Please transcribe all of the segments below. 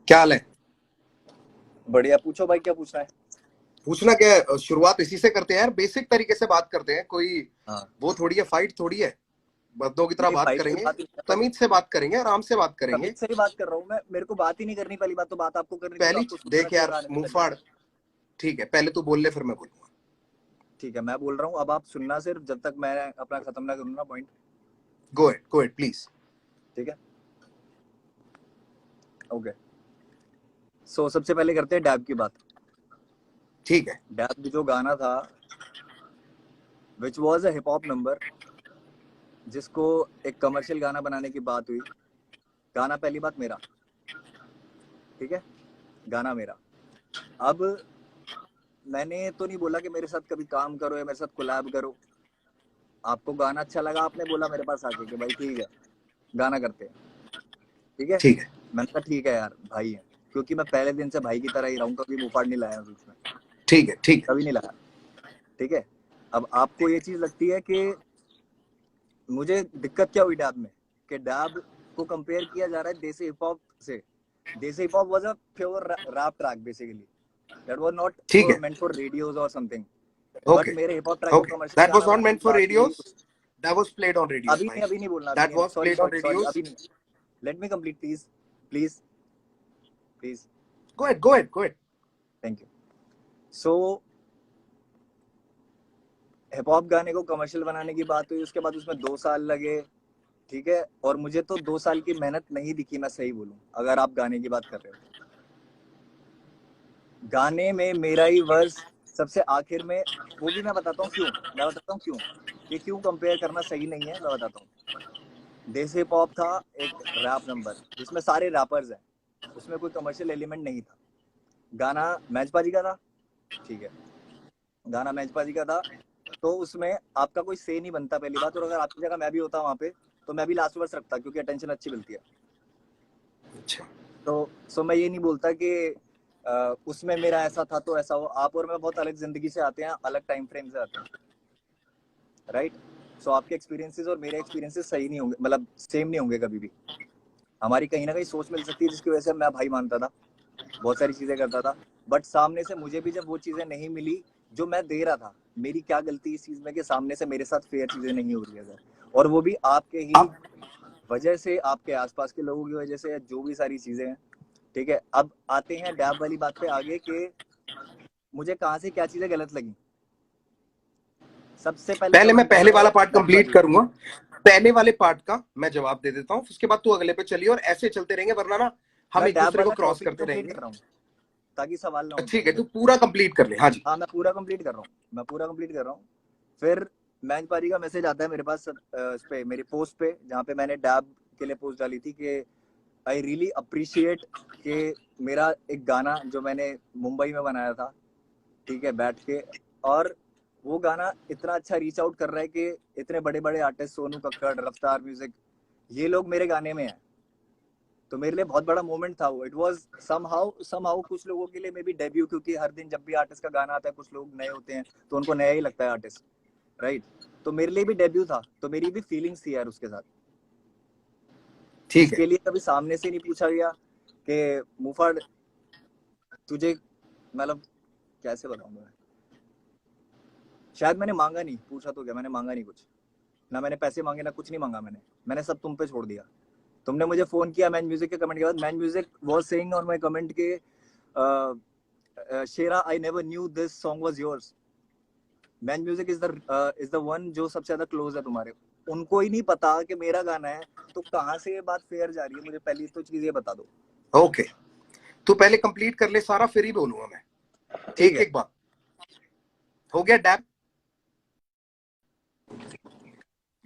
क्या हाल है? बढ़िया। पूछो भाई, क्या पूछना है? पूछना क्या है, शुरुआत इसी से करते हैं यार, बेसिक तरीके से बात करते हैं। कोई हाँ। वो थोड़ी है, फाइट थोड़ी है। बंदों की तरह नहीं, बात फाइट की करेंगे, बात ही नहीं कर रहा तमीज से बात करेंगे, आराम से बात हूँ। करेंगे। तमीज से ही बात कर रहा हूँ मैं। मेरे को बात ही नहीं करनी। पहली बात तो बात आपको करनी थी, तो पहली आपको सोचना देख चाहिए यार, था आने से मुंह पहले। फाड़। ठीक है, पहले तू बोल ले, फिर मैं बोलूंगा। ठीक है, मैं बोल रहा हूँ। अब आप सुनना सिर्फ, जब तक मैं अपना खत्म ना करूँ ना पॉइंट। Go it please. ठीक है, ओके। सो सबसे पहले करते हैं डैब की बात। ठीक है। डैब जो गाना था, which was a hip hop number, जिसको एक कमर्शियल गाना बनाने की बात हुई। गाना पहली बात मेरा, ठीक है, गाना मेरा। अब मैंने तो नहीं बोला कि मेरे साथ कभी काम करो या मेरे साथ कोलैब करो। आपको गाना अच्छा लगा, आपने बोला मेरे पास आके कि भाई ठीक है, गाना करते हैं। ठीक है, ठीक है। मैंने कहा ठीक है यार, भाई है। क्योंकि मैं पहले दिन से भाई की तरह ही रहा हूँ, कभी मुंह फाड़ नहीं लाया बीच में, ठीक है। ठीक है। कभी नहीं लाया। ठीक है। अब आपको ये चीज लगती है कि मुझे दिक्कत क्या हुई डैब में, कि डैब को कंपेयर किया जा रहा है देसी हिप हॉप से। Desi hip hop was a pure rap track basically, that was not ठीक है। मेंट फॉर रेडियोज और समथिंग। But okay. मेरे हिप हॉप ट्रैक को ओके, कमर्शियल दैट वाज गाना नॉट बनाने मेंट की फॉर बात हुई। Radios, that was played on radios भाई। अभी नहीं बोलना, अभी दैट नहीं। Was sorry played on sorry sorry, radios. अभी नहीं। Let me complete please. Please please. Go it. Thank you. So hip hop गाने को कमर्शियल बनाने की बात हुई, उसके बाद उसमें 2 साल लगे। ठीक है, और मुझे तो 2 साल की मेहनत नहीं दिखी, मैं सही बोलूं, अगर आप गाने की बात कर रहे हो तो। गाने में मेरा ही वर्स सबसे आखिर में, वो भी मैं बताता हूँ क्यों। मैं बताता हूँ क्यों, ये क्यों कंपेयर करना सही नहीं है, मैं बताता हूँ। देसी हिप हॉप था एक रैप नंबर, जिसमें सारे रैपर्स हैं, उसमें कोई कमर्शियल एलिमेंट नहीं था। गाना मैचपा जी का था, ठीक है, गाना मैचपा जी का था। तो उसमें आपका कोई से नहीं बनता पहली बात, और अगर आपकी जगह मैं भी होता वहां पे, तो मैं भी लास्ट वर्स रखता, क्योंकि अटेंशन अच्छी मिलती है। अच्छा। तो सो मैं ये नहीं बोलता कि उसमें मेरा ऐसा था तो ऐसा हो। आप और मैं बहुत अलग जिंदगी से आते हैं, अलग टाइम फ्रेम से आते हैं, राइट। सो आपके एक्सपीरियंसेस और मेरे एक्सपीरियंसेस सही नहीं होंगे, मतलब सेम नहीं होंगे कभी भी। हमारी कहीं ना कहीं सोच मिल सकती है, जिसकी वजह से मैं भाई मानता था, बहुत सारी चीजें करता था। बट सामने से मुझे भी जब वो चीजें नहीं मिली जो मैं दे रहा था, मेरी क्या गलती इस चीज में कि सामने से मेरे साथ फेयर चीजें नहीं हो रही है, और वो भी आपके ही आप वजह से, आपके आसपास के लोगों की वजह से, जो भी सारी चीजें हैं। ठीक है, अब आते हैं डैब वाली बात पे आगे, कि मुझे कहाँ से क्या चीजें गलत लगी। सबसे पहले पहले मैं कमेंट पहले आता वाला है पार्ट मैचपा कंप्लीट जी का। करूंगा। पहले वाले पार्ट का मैं जवाब दे देता हूँ, उसके बाद तू अगले पे चलिए, और ऐसे चलते रहेंगे, वरना ना हम मैं एक डैब दूसरे को वाला क्रॉस टॉपिक करते कंप्लीट रहेंगे। कर रहा हूँ, ताकि सवाल ना उठे। ठीक है, तू पूरा कंप्लीट कर ले। हाँ जी। हाँ, मैं पूरा कंप्लीट कर रहा हूँ, मैं पूरा कंप्लीट कर रहा हूँ। फिर मैच पारी का मैसेज आता है मेरे पास, इस पे मेरी पोस्ट पे, जहाँ पे मैंने डैब के लिए पोस्ट डाली थी कि आई रियली अप्रिशिएट कि मेरा एक गाना जो मैंने मुंबई में बनाया था, ठीक है, बैठ के, और वो गाना इतना अच्छा रीच आउट कर रहा है कि इतने बड़े बड़े आर्टिस्ट, सोनू कक्कड़, रफ्तार म्यूजिक, ये लोग मेरे गाने में हैं। तो मेरे लिए बहुत बड़ा मोमेंट था वो। इट वाज समहाउ कुछ लोगों के लिए मे बी डेब्यू, क्योंकि हर दिन जब भी आर्टिस्ट का गाना आता है, कुछ लोग नए होते हैं तो उनको नया ही लगता है आर्टिस्ट, राइट। तो मेरे लिए भी डेब्यू था, तो मेरी भी फीलिंग्स थी यार उसके साथ, ठीक है। जिसके लिए कभी सामने से नहीं पूछा गया कि मुफाड़ तुझे, मतलब कैसे बताऊंगा मैं। शायद मैंने मांगा नहीं, पूछा तो क्या, मैंने मांगा नहीं कुछ, ना मैंने पैसे मांगे, ना कुछ नहीं मांगा मैंने। मैंने सब तुम पे छोड़ दिया। तुमने मुझे फोन किया मैन म्यूजिक के कमेंट के बाद, man music was saying on my comment के शेरा I never knew this song was yours. Man music is the one जो सबसे ज्यादा क्लोज है तुम्हारे। उनको ही नहीं पता कि मेरा गाना है, तो कहाँ से ये बात फेयर जा रही है, मुझे पहली तो चीज ये बता दो। ओके, तू पहले कंप्लीट कर ले सारा, फिर ही बोलूंगा मैं। ठीक एक है। एक बात हो गया। डैप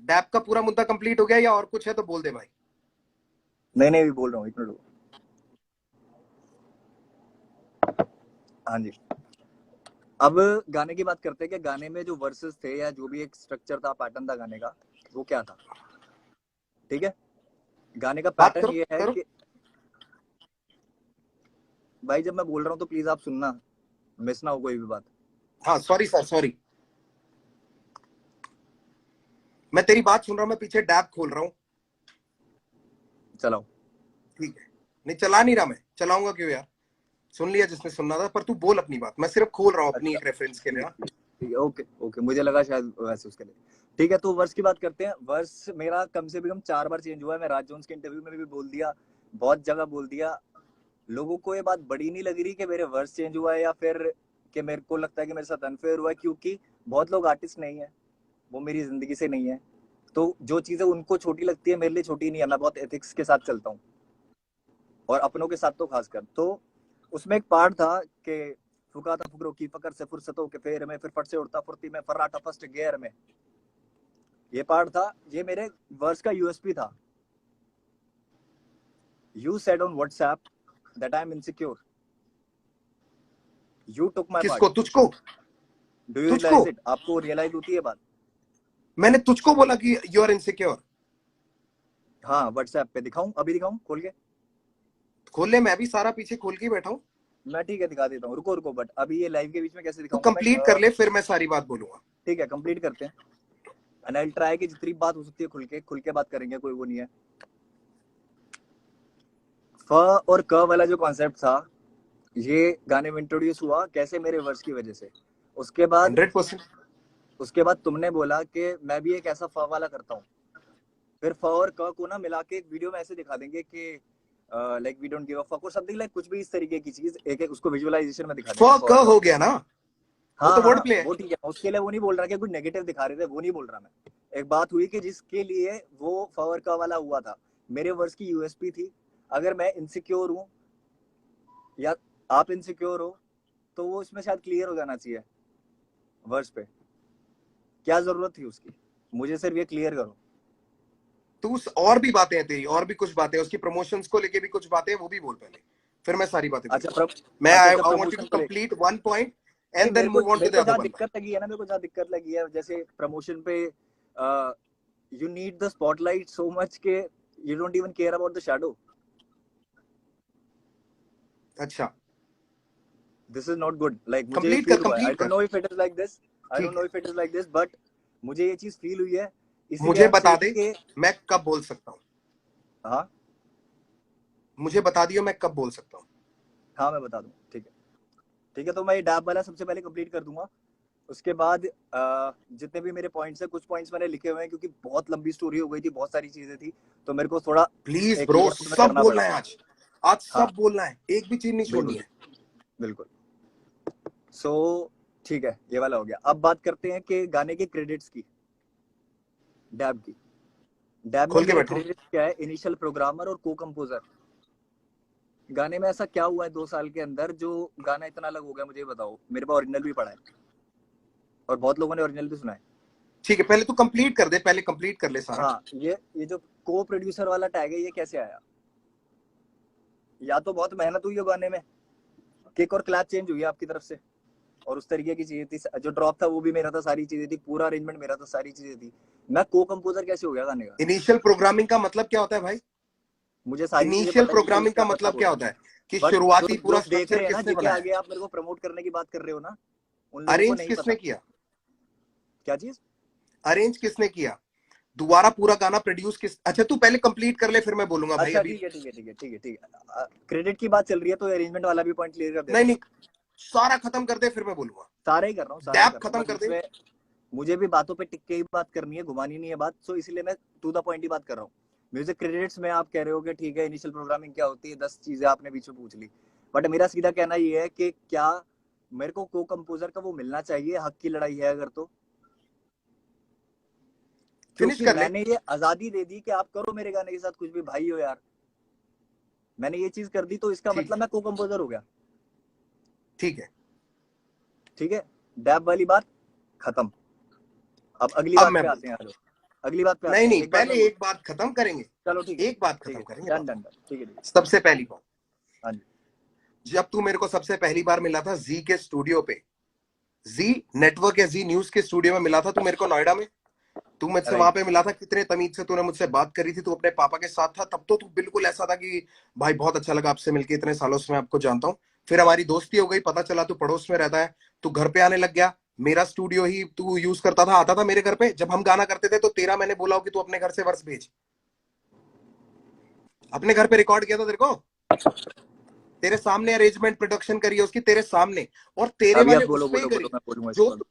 डैप का पूरा मुद्दा कंप्लीट हो गया, या और कुछ है तो बोल दे भाई। नहीं नहीं, भी बोल रहा हूँ, इतना लो। हाँ जी। अब गाने की बात करते हैं कि गाने में जो वर्सेस थे, या जो भी एक स्ट्रक्चर था, पैटर्न था गाने का, वो क्या था। ठीक है, गाने का बात पैटर्न करो, ये है करो। कि, भाई जब मैं बोल रहा हूँ तो प्लीज आप सुनना, मिस ना हो कोई भी बात। हाँ सॉरी सर, सॉरी। मैं तेरी बात सुन रहा हूँ, मैं पीछे डैप खोल रहा हूँ। चलाओ। ठीक है, नहीं चला नहीं रहा, मैं चलाऊंगा क्यों यार, सुन लिया जिसने सुनना था, पर तू बोल अपनी बात, मैं सिर्फ खोल रहा हूँ अपनी एक रेफरेंस के लिए। ठीक है, ओके ओके, मुझे लगा शायद वैसे उसके लिए। ठीक है, तो वर्स की बात करते हैं। वर्स मेरा कम से कम 4 बार चेंज हुआ है। मैं राज जोन्स के इंटरव्यू में भी बोल दिया, बहुत जगह बोल दिया। लोगों को ये बात बड़ी नहीं लग रही कि मेरे वर्स चेंज हुआ है या फिर कि मेरे को लगता है कि मेरे साथ अनफेयर हुआ है, क्योंकि बहुत लोग आर्टिस्ट नहीं है, वो मेरी जिंदगी से नहीं है, तो जो चीजें उनको छोटी लगती है मेरे लिए छोटी नहीं है। मैं बहुत एथिक्स के साथ चलता हूँ, और अपनों के साथ तो खासकर। तो उसमें एक पार्ट था कि फुका था फुकरों की फकर से फुर्सतों के फेर में, फिर फट से उड़ता फुर्ती में, फर्राटा फर्स्ट गियर में। ये पार्ट था, ये मेरे वर्स का यूएसपी था। You said on WhatsApp that I am insecure, you took my किसको? पार्ट। तुझको? डू यू तुझको? Realise it? आपको रियलाइज होती है बात? मैंने तुझको बोला कि यू आर इनसिक्योर? हाँ, व्हाट्सएप पे दिखाऊं? अभी दिखाऊं खोल के? खोल ले, मैं भी सारा पीछे खोल के बैठा हूँ। मैं ठीक है दिखा देता हूँ, रुको रुको, बट अभी ये लाइव के बीच में कैसे तू दिखाऊंगा मैं? कंप्लीट कर ले, फिर मैं सारी बात बोलूंगा। ठीक है, कंप्लीट करते हैं। एंड आई ट्राई कि जितनी बात हो सकती है खुल के बात करेंगे, कोई वो नहीं है। फ और क वाला जो कॉन्सेप्ट था, ये गाने में इंट्रोड्यूस हुआ कैसे? मेरे वर्स की वजह से। उसके बाद 100%। तुमने बोला कि मैं भी एक ऐसा फ वाला करता हूँ। फिर फ और क को ना मिला के एक वीडियो में ऐसे दिखा देंगे कि like we don't give a fuck और समथिंग लाइक, कुछ भी इस तरीके की चीज एक एक उसको विजुअलाइजेशन में दिखा देंगे। क हो गया ना, वो हाँ तो वर्ड हाँ, प्ले है। वो ठीक है, उसके लिए वो नहीं बोल रहा कि कुछ नेगेटिव दिखा रहे थे, वो नहीं बोल रहा मैं। एक बात हुई कि जिसके लिए वो फवर का वाला हुआ था, मेरे वर्स की यूएसपी थी। अगर मैं इनसिक्योर हूँ या आप इनसिक्योर हो, तो वो इसमें शायद क्लियर हो जाना चाहिए वर्स पे। क्या जरूरत थी उसकी? मुझे सिर्फ ये क्लियर करो। तू और भी बातें हैं तेरी, और भी कुछ बातें, उसकी प्रमोशंस को लेके भी कुछ बातें, वो भी बोल पहले, फिर मैं सारी बातें अच्छा बोलूंगा। मैं I want you promotion two को लेकर कंप्लीट वन पॉइंट नहीं, and then move on to the other जहाँ वन। दिक्कत लगी है ना, मेरे को जहाँ दिक्कत लगी है, जैसे प्रमोशन पे you need the spotlight so much के you don't even care about the shadow. अच्छा, this is not good. Like मुझे ये कंप्लीट कर, फील हुआ है, आई कंप्लीट डोंट कर। No if it is like this, I don't think no है, if it is like this, but मुझे ये चीज फील हुई है। इसीलिए मुझे आई एम बता दे सेइंग कि मैं कब बोल सकता हूँ, हाँ मुझे बता दियो मैं कब बोल सकता हूँ। हाँ, मैं बता दूं। ठीक है ठीक है, तो मैं ये डैब वाला सबसे पहले कंप्लीट कर दूंगा। उसके बाद जितने भी मेरे पॉइंट्स है, कुछ पॉइंट्स मैंने लिखे हुए हैं क्योंकि बहुत लंबी स्टोरी हो गई थी, बहुत सारी चीजें थी, तो मेरे को थोड़ा प्लीज एक ब्रो, नोट में सब करना बोलना पड़ा। है आज, आज हाँ सब बोलना है, एक भी चीज नहीं छोड़नी बिल्कुल है। बिल्कुल। सो ठीक है, ये वाला हो गया। अब बात करते हैं कि गाने के क्रेडिट्स की, डैब की। डैब में खोल के मेरे बैठो। क्रेडिट्स क्या है? इनिशियल प्रोग्रामर और को कंपोजर। गाने में ऐसा क्या हुआ है 2 साल के अंदर जो गाना इतना अलग हो गया? मुझे बताओ। मेरे पास ओरिजिनल भी पड़ा है और बहुत लोगों ने ओरिजिनल भी सुना है। ठीक है, पहले तू कंप्लीट कर दे, पहले कंप्लीट कर ले सारा। हाँ, ये जो को प्रोड्यूसर वाला टैग है, ये कैसे आया? या तो बहुत मेहनत हुई है गाने में, किक और क्लैप चेंज हुई है आपकी तरफ से, और उस तरीके की चीजें थी। जो ड्रॉप था वो भी मेरा था, सारी चीजें थी, पूरा अरेंजमेंट मेरा था, सारी चीजें थी। मैं को कंपोजर कैसे हो गया गाने का? इनिशियल प्रोग्रामिंग का मतलब क्या होता है भाई? मुझे सारी चीजें इनिशियल पता है, प्रोग्रामिंग का क्या मतलब मतलब क्या होता होता है। है कि बट जो शुरुआती पूरा लोग देख स्ट्रक्चर रहे हैं ना, किसने जिनके बनाया? आगे आप मेरे को प्रमोट करने की बात कर रहे हो ना, उन लोगों को अरेंज नहीं किसने पता। किया? क्या चीज? अरेंज किसने किया? दोबारा पूरा गाना प्रोड्यूस किस? अच्छा तू पहले कंप्लीट कर ले, फिर मैं बोलूंगा भाई अच्छा अभी। ठीक है ठीक है ठीक है ठीक है ठीक है, क्रेडिट की बात चल रही है तो अरेंजमेंट वाला भी पॉइंट क्लियर कर नहीं देता हूँ। नहीं, सारा खत्म कर दे फिर मैं बोलूंगा। सारे ही कर रहा हूँ, सारे ही डैप कर रहा हूँ, खत्म बस कर दे। इसमें मुझे भी बातों पे टिक के ही बात करनी है, घुमानी नहीं है बात। सो इसलिए मैं टू द पॉइंट ही बात कर रहा हूँ। म्यूजिक क्रेडिट्स में आप कह रहे हो कि ठीक है इनिशियल प्रोग्रामिंग क्या होती है, 10 चीजें आपने बीच में पूछ ली, बट मेरा सीधा कहना ये है कि क्या मेरे को कंपोजर का वो मिलना चाहिए? हक की लड़ाई है अगर तो, फिनिश क्योंकि कर ले। मैंने ये आजादी दे दी कि आप करो मेरे गाने के साथ कुछ भी, भाई हो यार। मैंने ये चीज कर दी तो इसका ठीक मतलब मैं को कंपोजर हो गया। ठीक है, ठीक है, डैब वाली बात खत्म। अब अगली अब बात मैं पे आते बोलता हैं। हेलो, अगली बात पे हूँ। आते नहीं हैं। नहीं, एक बात मैं पहले एक बात खत्म करेंगे। चलो ठीक है एक बात ठीक खत्म है, करेंगे डन बाबा। डन डन, ठीक है ठीक है। सबसे पहली बात, हाँ जी। जब तू मेरे को सबसे पहली बार मिला था जी के स्टूडियो पे, जी नेटवर्क या जी न्यूज के स्टूडियो में मिला था तू मेरे को नोएडा में। तू मुझसे वहां राइट। पे मिला था, कितने तमीज से तूने मुझसे बात करी थी, तू अपने पापा के साथ था, तब तो तू बिल्कुल ऐसा था कि भाई बहुत अच्छा लगा आपसे मिलके, इतने सालों से मैं आपको जानता हूँ। फिर हमारी दोस्ती हो गई, पता चला तू पड़ोस में रहता है, तू घर पे आने लग गया, मेरा स्टूडियो ही तू यूज करता था, आता था मेरे घर पे जब हम गाना करते थे, तो तेरा मैंने बोला हो कि तू अपने घर से वर्स भेज, अपने घर पे रिकॉर्ड किया था तेरे को। तेरे सामने अरेंजमेंट प्रोडक्शन करी है उसकी, तेरे सामने, और तेरे अभी आप वाले बोलो उस पे ही बोलो करी। बोलो, मैं बोलूंगा इसके जो बाद।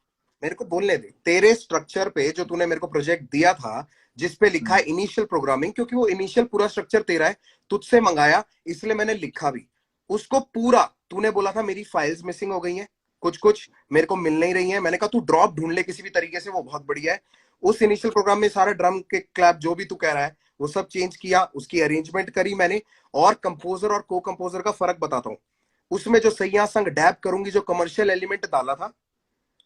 मेरे को बोलने दे, तेरे स्ट्रक्चर पे जो तूने मेरे को प्रोजेक्ट दिया था, जिस पे लिखा है इनिशियल प्रोग्रामिंग, क्योंकि वो इनिशियल पूरा स्ट्रक्चर तेरा है, तुझसे मंगाया, इसलिए मैंने लिखा भी उसको पूरा। तूने बोला था मेरी फाइल्स मिसिंग हो गई हैं, कुछ कुछ मेरे को मिल नहीं रही है, मैंने कहा तू ड्रॉप ढूंढ ले किसी भी तरीके से, वो बहुत बढ़िया है। उस इनिशियल प्रोग्राम में सारा ड्रम के क्लैप जो भी तू कह रहा है वो सब चेंज किया, उसकी अरेंजमेंट करी मैंने। और कंपोजर और को कंपोजर का फर्क बताता हूँ, उसमें जो सैया संग डैब करूंगी, जो कमर्शियल एलिमेंट डाला था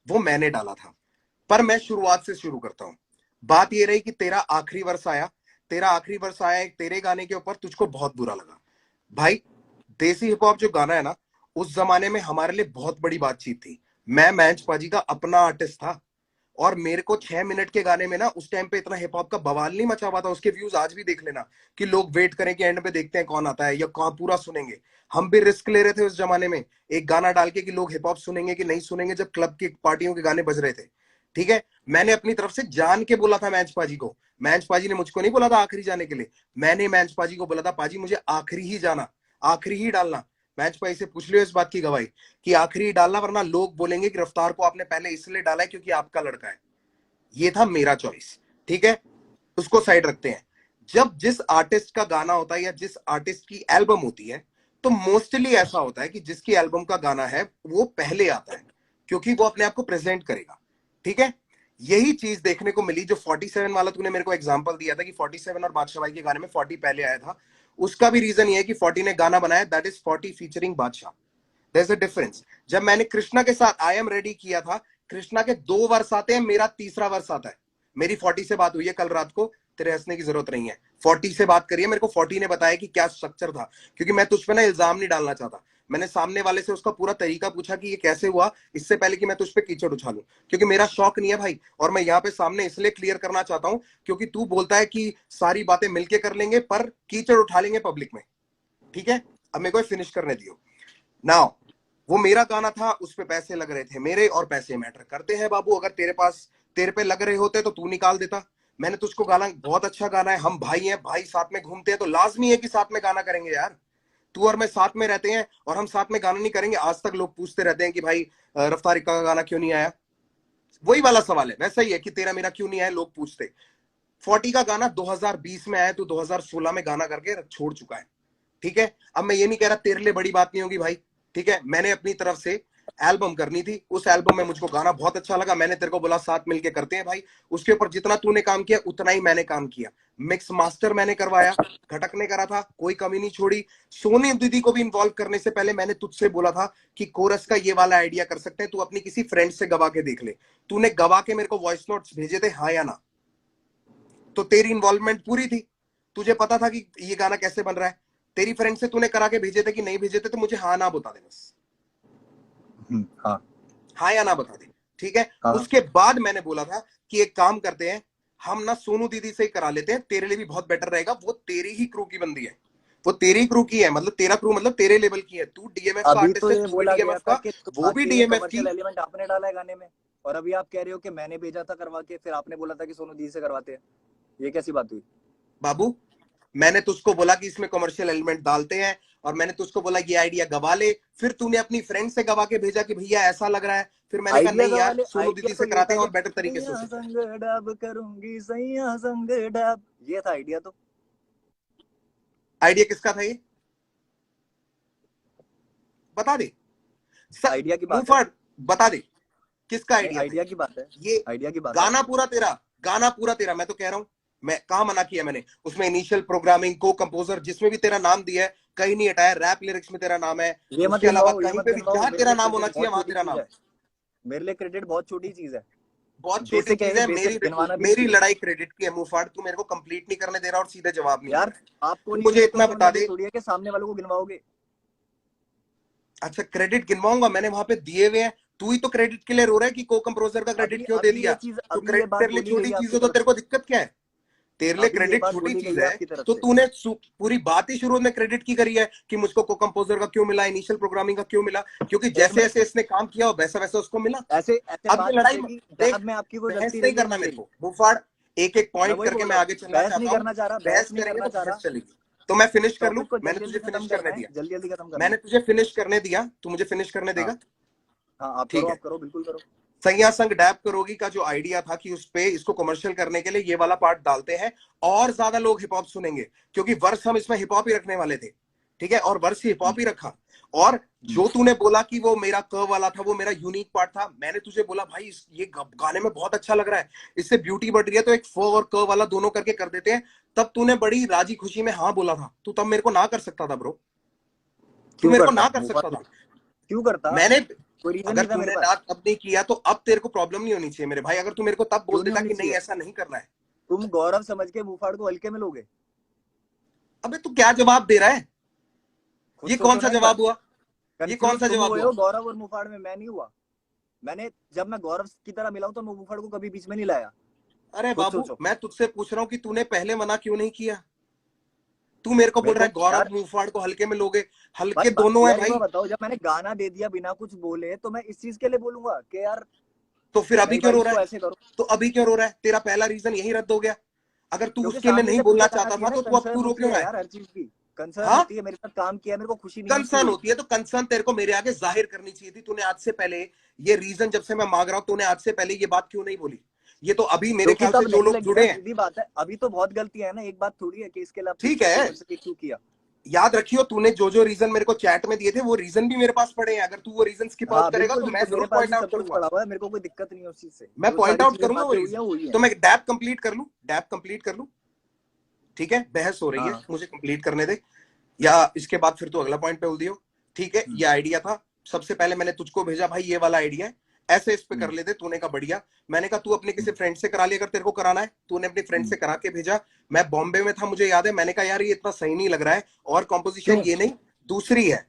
वो मैंने डाला था। पर मैं शुरुआत से शुरू करता हूं। बात ये रही कि तेरा आखिरी वर्ष आया, तेरा आखिरी वर्ष आया एक तेरे गाने के ऊपर, तुझको बहुत बुरा लगा। भाई देसी हिप हॉप जो गाना है ना, उस जमाने में हमारे लिए बहुत बड़ी बातचीत थी। मैं मैंच पाजी का अपना आर्टिस्ट था, और मेरे को 6 मिनट के गाने में ना उस टाइम पे इतना हिप हॉप का बवाल नहीं मचा हुआ था। उसके व्यूज आज भी देख लेना, कि लोग वेट करें कि एंड पे देखते हैं कौन आता है या कौन पूरा सुनेंगे। हम भी रिस्क ले रहे थे उस जमाने में, एक गाना डाल के कि लोग हिप हॉप सुनेंगे कि नहीं सुनेंगे, जब क्लब की पार्टियों के गाने बज रहे थे। ठीक है, मैंने अपनी तरफ से जान के बोला था मैच पाजी को। मैच पाजी ने मुझको नहीं बोला था आखिरी जाने के लिए, मैंने मैच पाजी को बोला था पाजी मुझे आखिरी ही जाना, आखिरी ही डालना। मैच पाजी से पूछ लियो इस बात की गवाही कि आखिरी ही डालना, वरना लोग बोलेंगे कि रफ्तार को आपने पहले इसलिए डाला है क्योंकि आपका लड़का है। ये था मेरा चॉइस। ठीक है, उसको साइड रखते हैं। जब जिस आर्टिस्ट का गाना होता है या जिस आर्टिस्ट की एल्बम होती है, तो मोस्टली ऐसा होता है कि जिसकी एल्बम का गाना है वो पहले आता है, क्योंकि वो अपने आप को प्रेजेंट करेगा। ठीक है, यही चीज देखने को मिली। जो 47 वाला तूने मेरे को एग्जांपल दिया था कि 47 और बादशाह भाई के गाने में 40 पहले आया था, उसका भी रीजन ये है कि 40 ने गाना बनाया, that is 40 featuring Badshah. There is a difference. जब मैंने कृष्णा के साथ आई एम रेडी किया था, कृष्णा के 2 वर्ष आते हैं, मेरा तीसरा वर्ष आता है। मेरी 40 से बात हुई है कल रात को, तेरे हंसने की जरूरत नहीं है। 40 से बात करिए, मेरे को 40 ने बताया कि क्या स्ट्रक्चर था, क्योंकि मैं तुझ पे ना इल्जाम नहीं डालना चाहता। मैंने सामने वाले से उसका पूरा तरीका पूछा कि ये कैसे हुआ, इससे पहले कि मैं तुझ पे कीचड़ उछालूं, क्योंकि मेरा शौक नहीं है भाई। और मैं यहाँ पे सामने इसलिए क्लियर करना चाहता हूं क्योंकि तू बोलता है कि सारी बातें मिलके कर लेंगे पर कीचड़ उठा लेंगे पब्लिक में। ठीक है, अब मेरे को फिनिश करने दियो। नाउ वो मेरा गाना था, उस पे पैसे लग रहे थे मेरे, और पैसे मैटर करते हैं बाबू। अगर तेरे पास तेरे पे लग रहे होते तो तू निकाल देता। मैंने तुझको गाना, बहुत अच्छा गाना है, हम भाई हैं भाई, साथ में घूमते हैं तो लाजमी है कि साथ में गाना करेंगे यार। तू और मैं साथ में रहते हैं और हम साथ में गाना नहीं करेंगे? आज तक लोग पूछते रहते हैं कि भाई रफ्तार इक्का का गाना क्यों नहीं आया। वही वाला सवाल है, वैसा ही है कि तेरा मेरा क्यों नहीं आया, लोग पूछते। 40 का गाना 2020 में आया, तू 2016 में गाना करके छोड़ चुका है। ठीक है, अब मैं ये नहीं कह रहा तेरे लिए बड़ी बात नहीं होगी भाई। ठीक है, मैंने अपनी तरफ से एल्बम करनी थी, उस एल्बम में मुझको गाना बहुत अच्छा लगा, मैंने तेरे को बोला साथ मिलके करते हैं भाई। उसके ऊपर जितना तूने काम किया उतना ही मैंने काम किया। मिक्स मास्टर मैंने करवाया, घटक ने करा था, कोई कमी नहीं छोड़ी। सोनी दीदी को भी इन्वॉल्व करने से पहले मैंने तुझसे बोला था कि कोरस का ये वाला आइडिया कर सकते हैं, तू अपनी किसी फ्रेंड से गवा के देख ले। तूने गवा के मेरे को वॉइस नोट्स भेजे थे, हाँ या ना? तो तेरी इन्वॉल्वमेंट पूरी थी, तुझे पता था कि ये गाना कैसे बन रहा है। तेरी फ्रेंड से तूने करा के भेजे थे कि नहीं भेजे थे, तो मुझे हाँ ना बता दे बस। हाँ हाँ या ना बता दे। ठीक है, हाँ उसके बाद मैंने बोला था कि एक काम करते हैं, हम ना सोनू दीदी से ही करा लेते हैं, तेरे लिए भी बहुत बेटर रहेगा। वो तेरी ही क्रू की बंदी है, वो तेरी क्रू की है, मतलब तेरा क्रू मतलब तेरे लेवल की है। तू डीएमएफ का अभी आर्टिस्ट तो है, ये तू भी बोला गया डीएमएफ था का, कि वो भी ये डीएमएफ की। कमर्शियल एलिमेंट आपने डाला है गाने में, और अभी आप कह रहे हो कि मैंने भेजा था करवा के, फिर आपने बोला था कि सोनू दी से करवाते हैं। ये कैसी बात हुई? बाबू मैंने तुझको बोला कि इसमें कमर्शियल एलिमेंट डालते हैं, और मैंने तुझको बोला ये आइडिया गवा ले। फिर तूने अपनी फ्रेंड से गवा के भेजा कि भैया ऐसा लग रहा है। फिर मैंने कहा आइडिया नहीं यार, वाले सोनू आइडिया दीदी तो से ये कराते था हैं कि और बेटर तरीके से हो सैया सकता है। संग डब करूंगी, सैया संग डब, ये था आइडिया तो। आइडिया किसका था ये, बता दे। आइडिया की मुंह बात है। फाड़, बता दे किसका नहीं, आइडिया था आइडिया की बात है। ये। आइडिया की बात है। गाना पूरा तेरा, गाना पूरा तेरा, मैं तो कह रहा हूं। मैं कहा मना किया मैंने? उसमें इनिशियल प्रोग्रामिंग, को कंपोजर, जिसमें भी तेरा नाम दिया है, कहीं नहीं हटाया। रैप लिरिक्स में तेरा नाम है, ये मत उसके अलावा गिनवाओ, ये कहीं मत पे भी गिनवाओ, जहां मेरे तेरा लिए नाम होना क्रेडिट चाहिए बहुत वहां छोटी तेरा चीज नाम है। है। मेरे लिए क्रेडिट बहुत छोटी चीज है। बहुत छोटी बेसिक है चीज ये, है मेरी। बेसिक गिनवाना भी मेरी चाहिए। लड़ाई क्रेडिट की है मुंहफाड़, तू मेरे को कंप्लीट नहीं करने दे रहा और सीधे जवाब नहीं दे यार रहा है। आपको तू नहीं मुझे मिले तो इतना इसका बता मतलब ये दे। थोड़ी है कि सामने वालों को गिनवाओगे। अच्छा, क्रेडिट गिनवाऊंगा? मैंने वहां पे दिए हुए हैं। तू ही तो क्रेडिट के लिए रो रहा है कि को कंपोजर का क्रेडिट अभी क्यों दे अभी दिया? ये चीज, तो अभी ये क्रेडिट बात तेरे लिए बोली गई छोटी है चीज आपकी है तो तरफ तेरे से। को दिक्कत क्या है? तेरे लिए अभी ये क्रेडिट बात छोटी बोली गई चीज है है, आपकी तरफ तो से। तूने पूरी बात ही शुरू में क्रेडिट की करी है कि मुझको को कंपोजर का क्यों मिला, इनिशियल प्रोग्रामिंग का क्यों मिला, क्योंकि एक जैसे मिनट, जैसे इसने काम किया वैसा वैसा उसको मिला। ऐसे ऐसे अब ये बात नहीं लड़ाई चलेगी देख, जब में आपकी कोई बहस गलती नहीं रही है करना नहीं मेरे रही। को मुंहफाड़। एक एक मैं पॉइंट वही करके बोल मैं रहा हूँ, आगे चलना बहस नहीं चाहता हूँ। करना चाह रहा, बहस बहस नहीं करेंगे करना तो चाह बहस रहा। चलेगी। तो मैं फिनिश कर लूं, टॉपिक को मैंने जल्दी तुझे जल्दी फिनिश खत्म करने करना है, दिया, जल्दी जल्दी खत्म करना मैंने है। तुझे फिनिश करने दिया, तू मुझे फिनिश करने हाँ देगा? हाँ, ठीक है। आप करो, बिल्कुल करो। सैया संग डैब करोगी का जो आइडिया था कि उस पे इसको कमर्शियल करने के लिए ये वाला पार्ट डालते हैं और ज्यादा लोग हिप हॉप सुनेंगे, क्योंकि वर्ष हम इसमें हिप हॉप ही रखने वाले थे, ठीक है, और वर्ष हिप हॉप ही रखा। और जो तूने बोला कि वो मेरा क वाला था, वो मेरा यूनिक पार्ट था, मैंने तुझे बोला भाई ये गाने में बहुत अच्छा लग रहा है, इससे ब्यूटी बढ़ रही है, तो एक फ और क वाला दोनों करके कर देते हैं। तब तूने बड़ी राजी खुशी में हाँ बोला था, तू तब मेरे को ना कर सकता था ब्रो, तू क्यों मेरे को करता ना कर मुफा, सकता था। क्यों करता? मैंने, कोई रीजन अगर नहीं था मेरे तूने पास। ना तब नहीं किया तो अब तेरे को प्रॉब्लम नहीं होनी चाहिए मेरे भाई। अगर तू मेरे को तब क्यों बोल नहीं देता होनी कि नहीं चाहिए? ऐसा नहीं करना है। तुम गौरव समझ के मुफाड़ को हल्के में लोगे? अबे तू क्या जवाब दे रहा है? खुद ये कौन सोचो सा ना एक बार। जवाब हुआ? ये कौन कंफ्यूज सा तुम जवाब हुए हुआ? हो गौरव और मुफाड़ में, मैं नहीं हुआ। मैंने जब मैं गौरव की तरह मिला हूं तो मैं मुफाड़ को कभी बीच में नहीं लाया। अरे खुद बाबू, सोचो। मैं तुझसे पूछ रहा हूँ कि तूने पहले मना क्यों नहीं किया? तू मेरे को बोल मेरे रहा को है गौरव यार, मुंहफाड़ को हल्के में लोगे, भाई हल्के बात दोनों है यार एक भाई। बार बताओ, जब मैंने गाना दे दिया बिना कुछ बोले तो मैं इस चीज के लिए बोलूंगा कि यार तो फिर अभी नहीं क्यों भाई रो रहा इसको है? ऐसे करो? तो अभी क्यों रो रहा है? तेरा पहला रीजन यही रद्द हो गया। अगर तू क्योंकि उसके लिए सामने नहीं से बोलना फीडबैक आना चाहता चाहिए था ना, तो तू अब कंसर्न तू रो होती क्यों है रहा है? यार हर चीज की। कंसर्न हाँ, होती है, मेरे साथ काम किया, मेरे को खुशी नहीं मिलती कंसर्न हुई। होती है तो कंसर्न तेरे को मेरे आगे जाहिर करनी चाहिए थी। तूने आज से पहले ये रीजन, जब से मैं मांग रहा हूं, तूने आज से पहले ये बात क्यों नहीं बोली? ये तो अभी मेरे क्योंकि ख्याल से तब जो नहीं लोग लगी ना, जुड़े हैं, सीधी बात है। अभी तो बहुत गलतियां है ना, एक बात थोड़ी है कि इसके लिए आप पूछ ठीक सकते हो है, मेरे से कि क्यों किया। याद रखियो तूने जो जो रीजन मेरे को चैट में दिए थे वो रीजन भी मेरे पास पड़े हैं। अगर तू वो रीजन स्किप आउट हाँ करेगा बिल्कुल तो मैं बिल्कुल, मेरे जरूर पास पॉइंट भी आउट सब कुछ करूंगा। पड़ा हुआ है, मेरे को कोई दिक्कत नहीं है उस चीज से। मैं जो पॉइंट सारी आउट चीजें करूंगा वो बातें हुई है रीजन। वो हुई है। तो मैं डैब कंप्लीट कर लूं, डैब कंप्लीट कर लूं? ठीक है, बहस हो रही है, हाँ। मुझे कंप्लीट करने दे, या इसके बाद फिर तू अगला पॉइंट पे उल दियो। ठीक है, ये आइडिया था, सबसे पहले मैंने तुझको भेजा भाई ये वाला आइडिया है, ऐसे इस पे कर लेते। तूने कहा बढ़िया। मैंने कहा तू अपने किसी फ्रेंड से करा ले अगर तेरे को कराना है। तूने अपने फ्रेंड से करा के भेजा। मैं बॉम्बे में था, मुझे याद है, मैंने कहा यार ये इतना सही नहीं लग रहा है, और कॉम्पोजिशन क्यों? ये नहीं दूसरी है,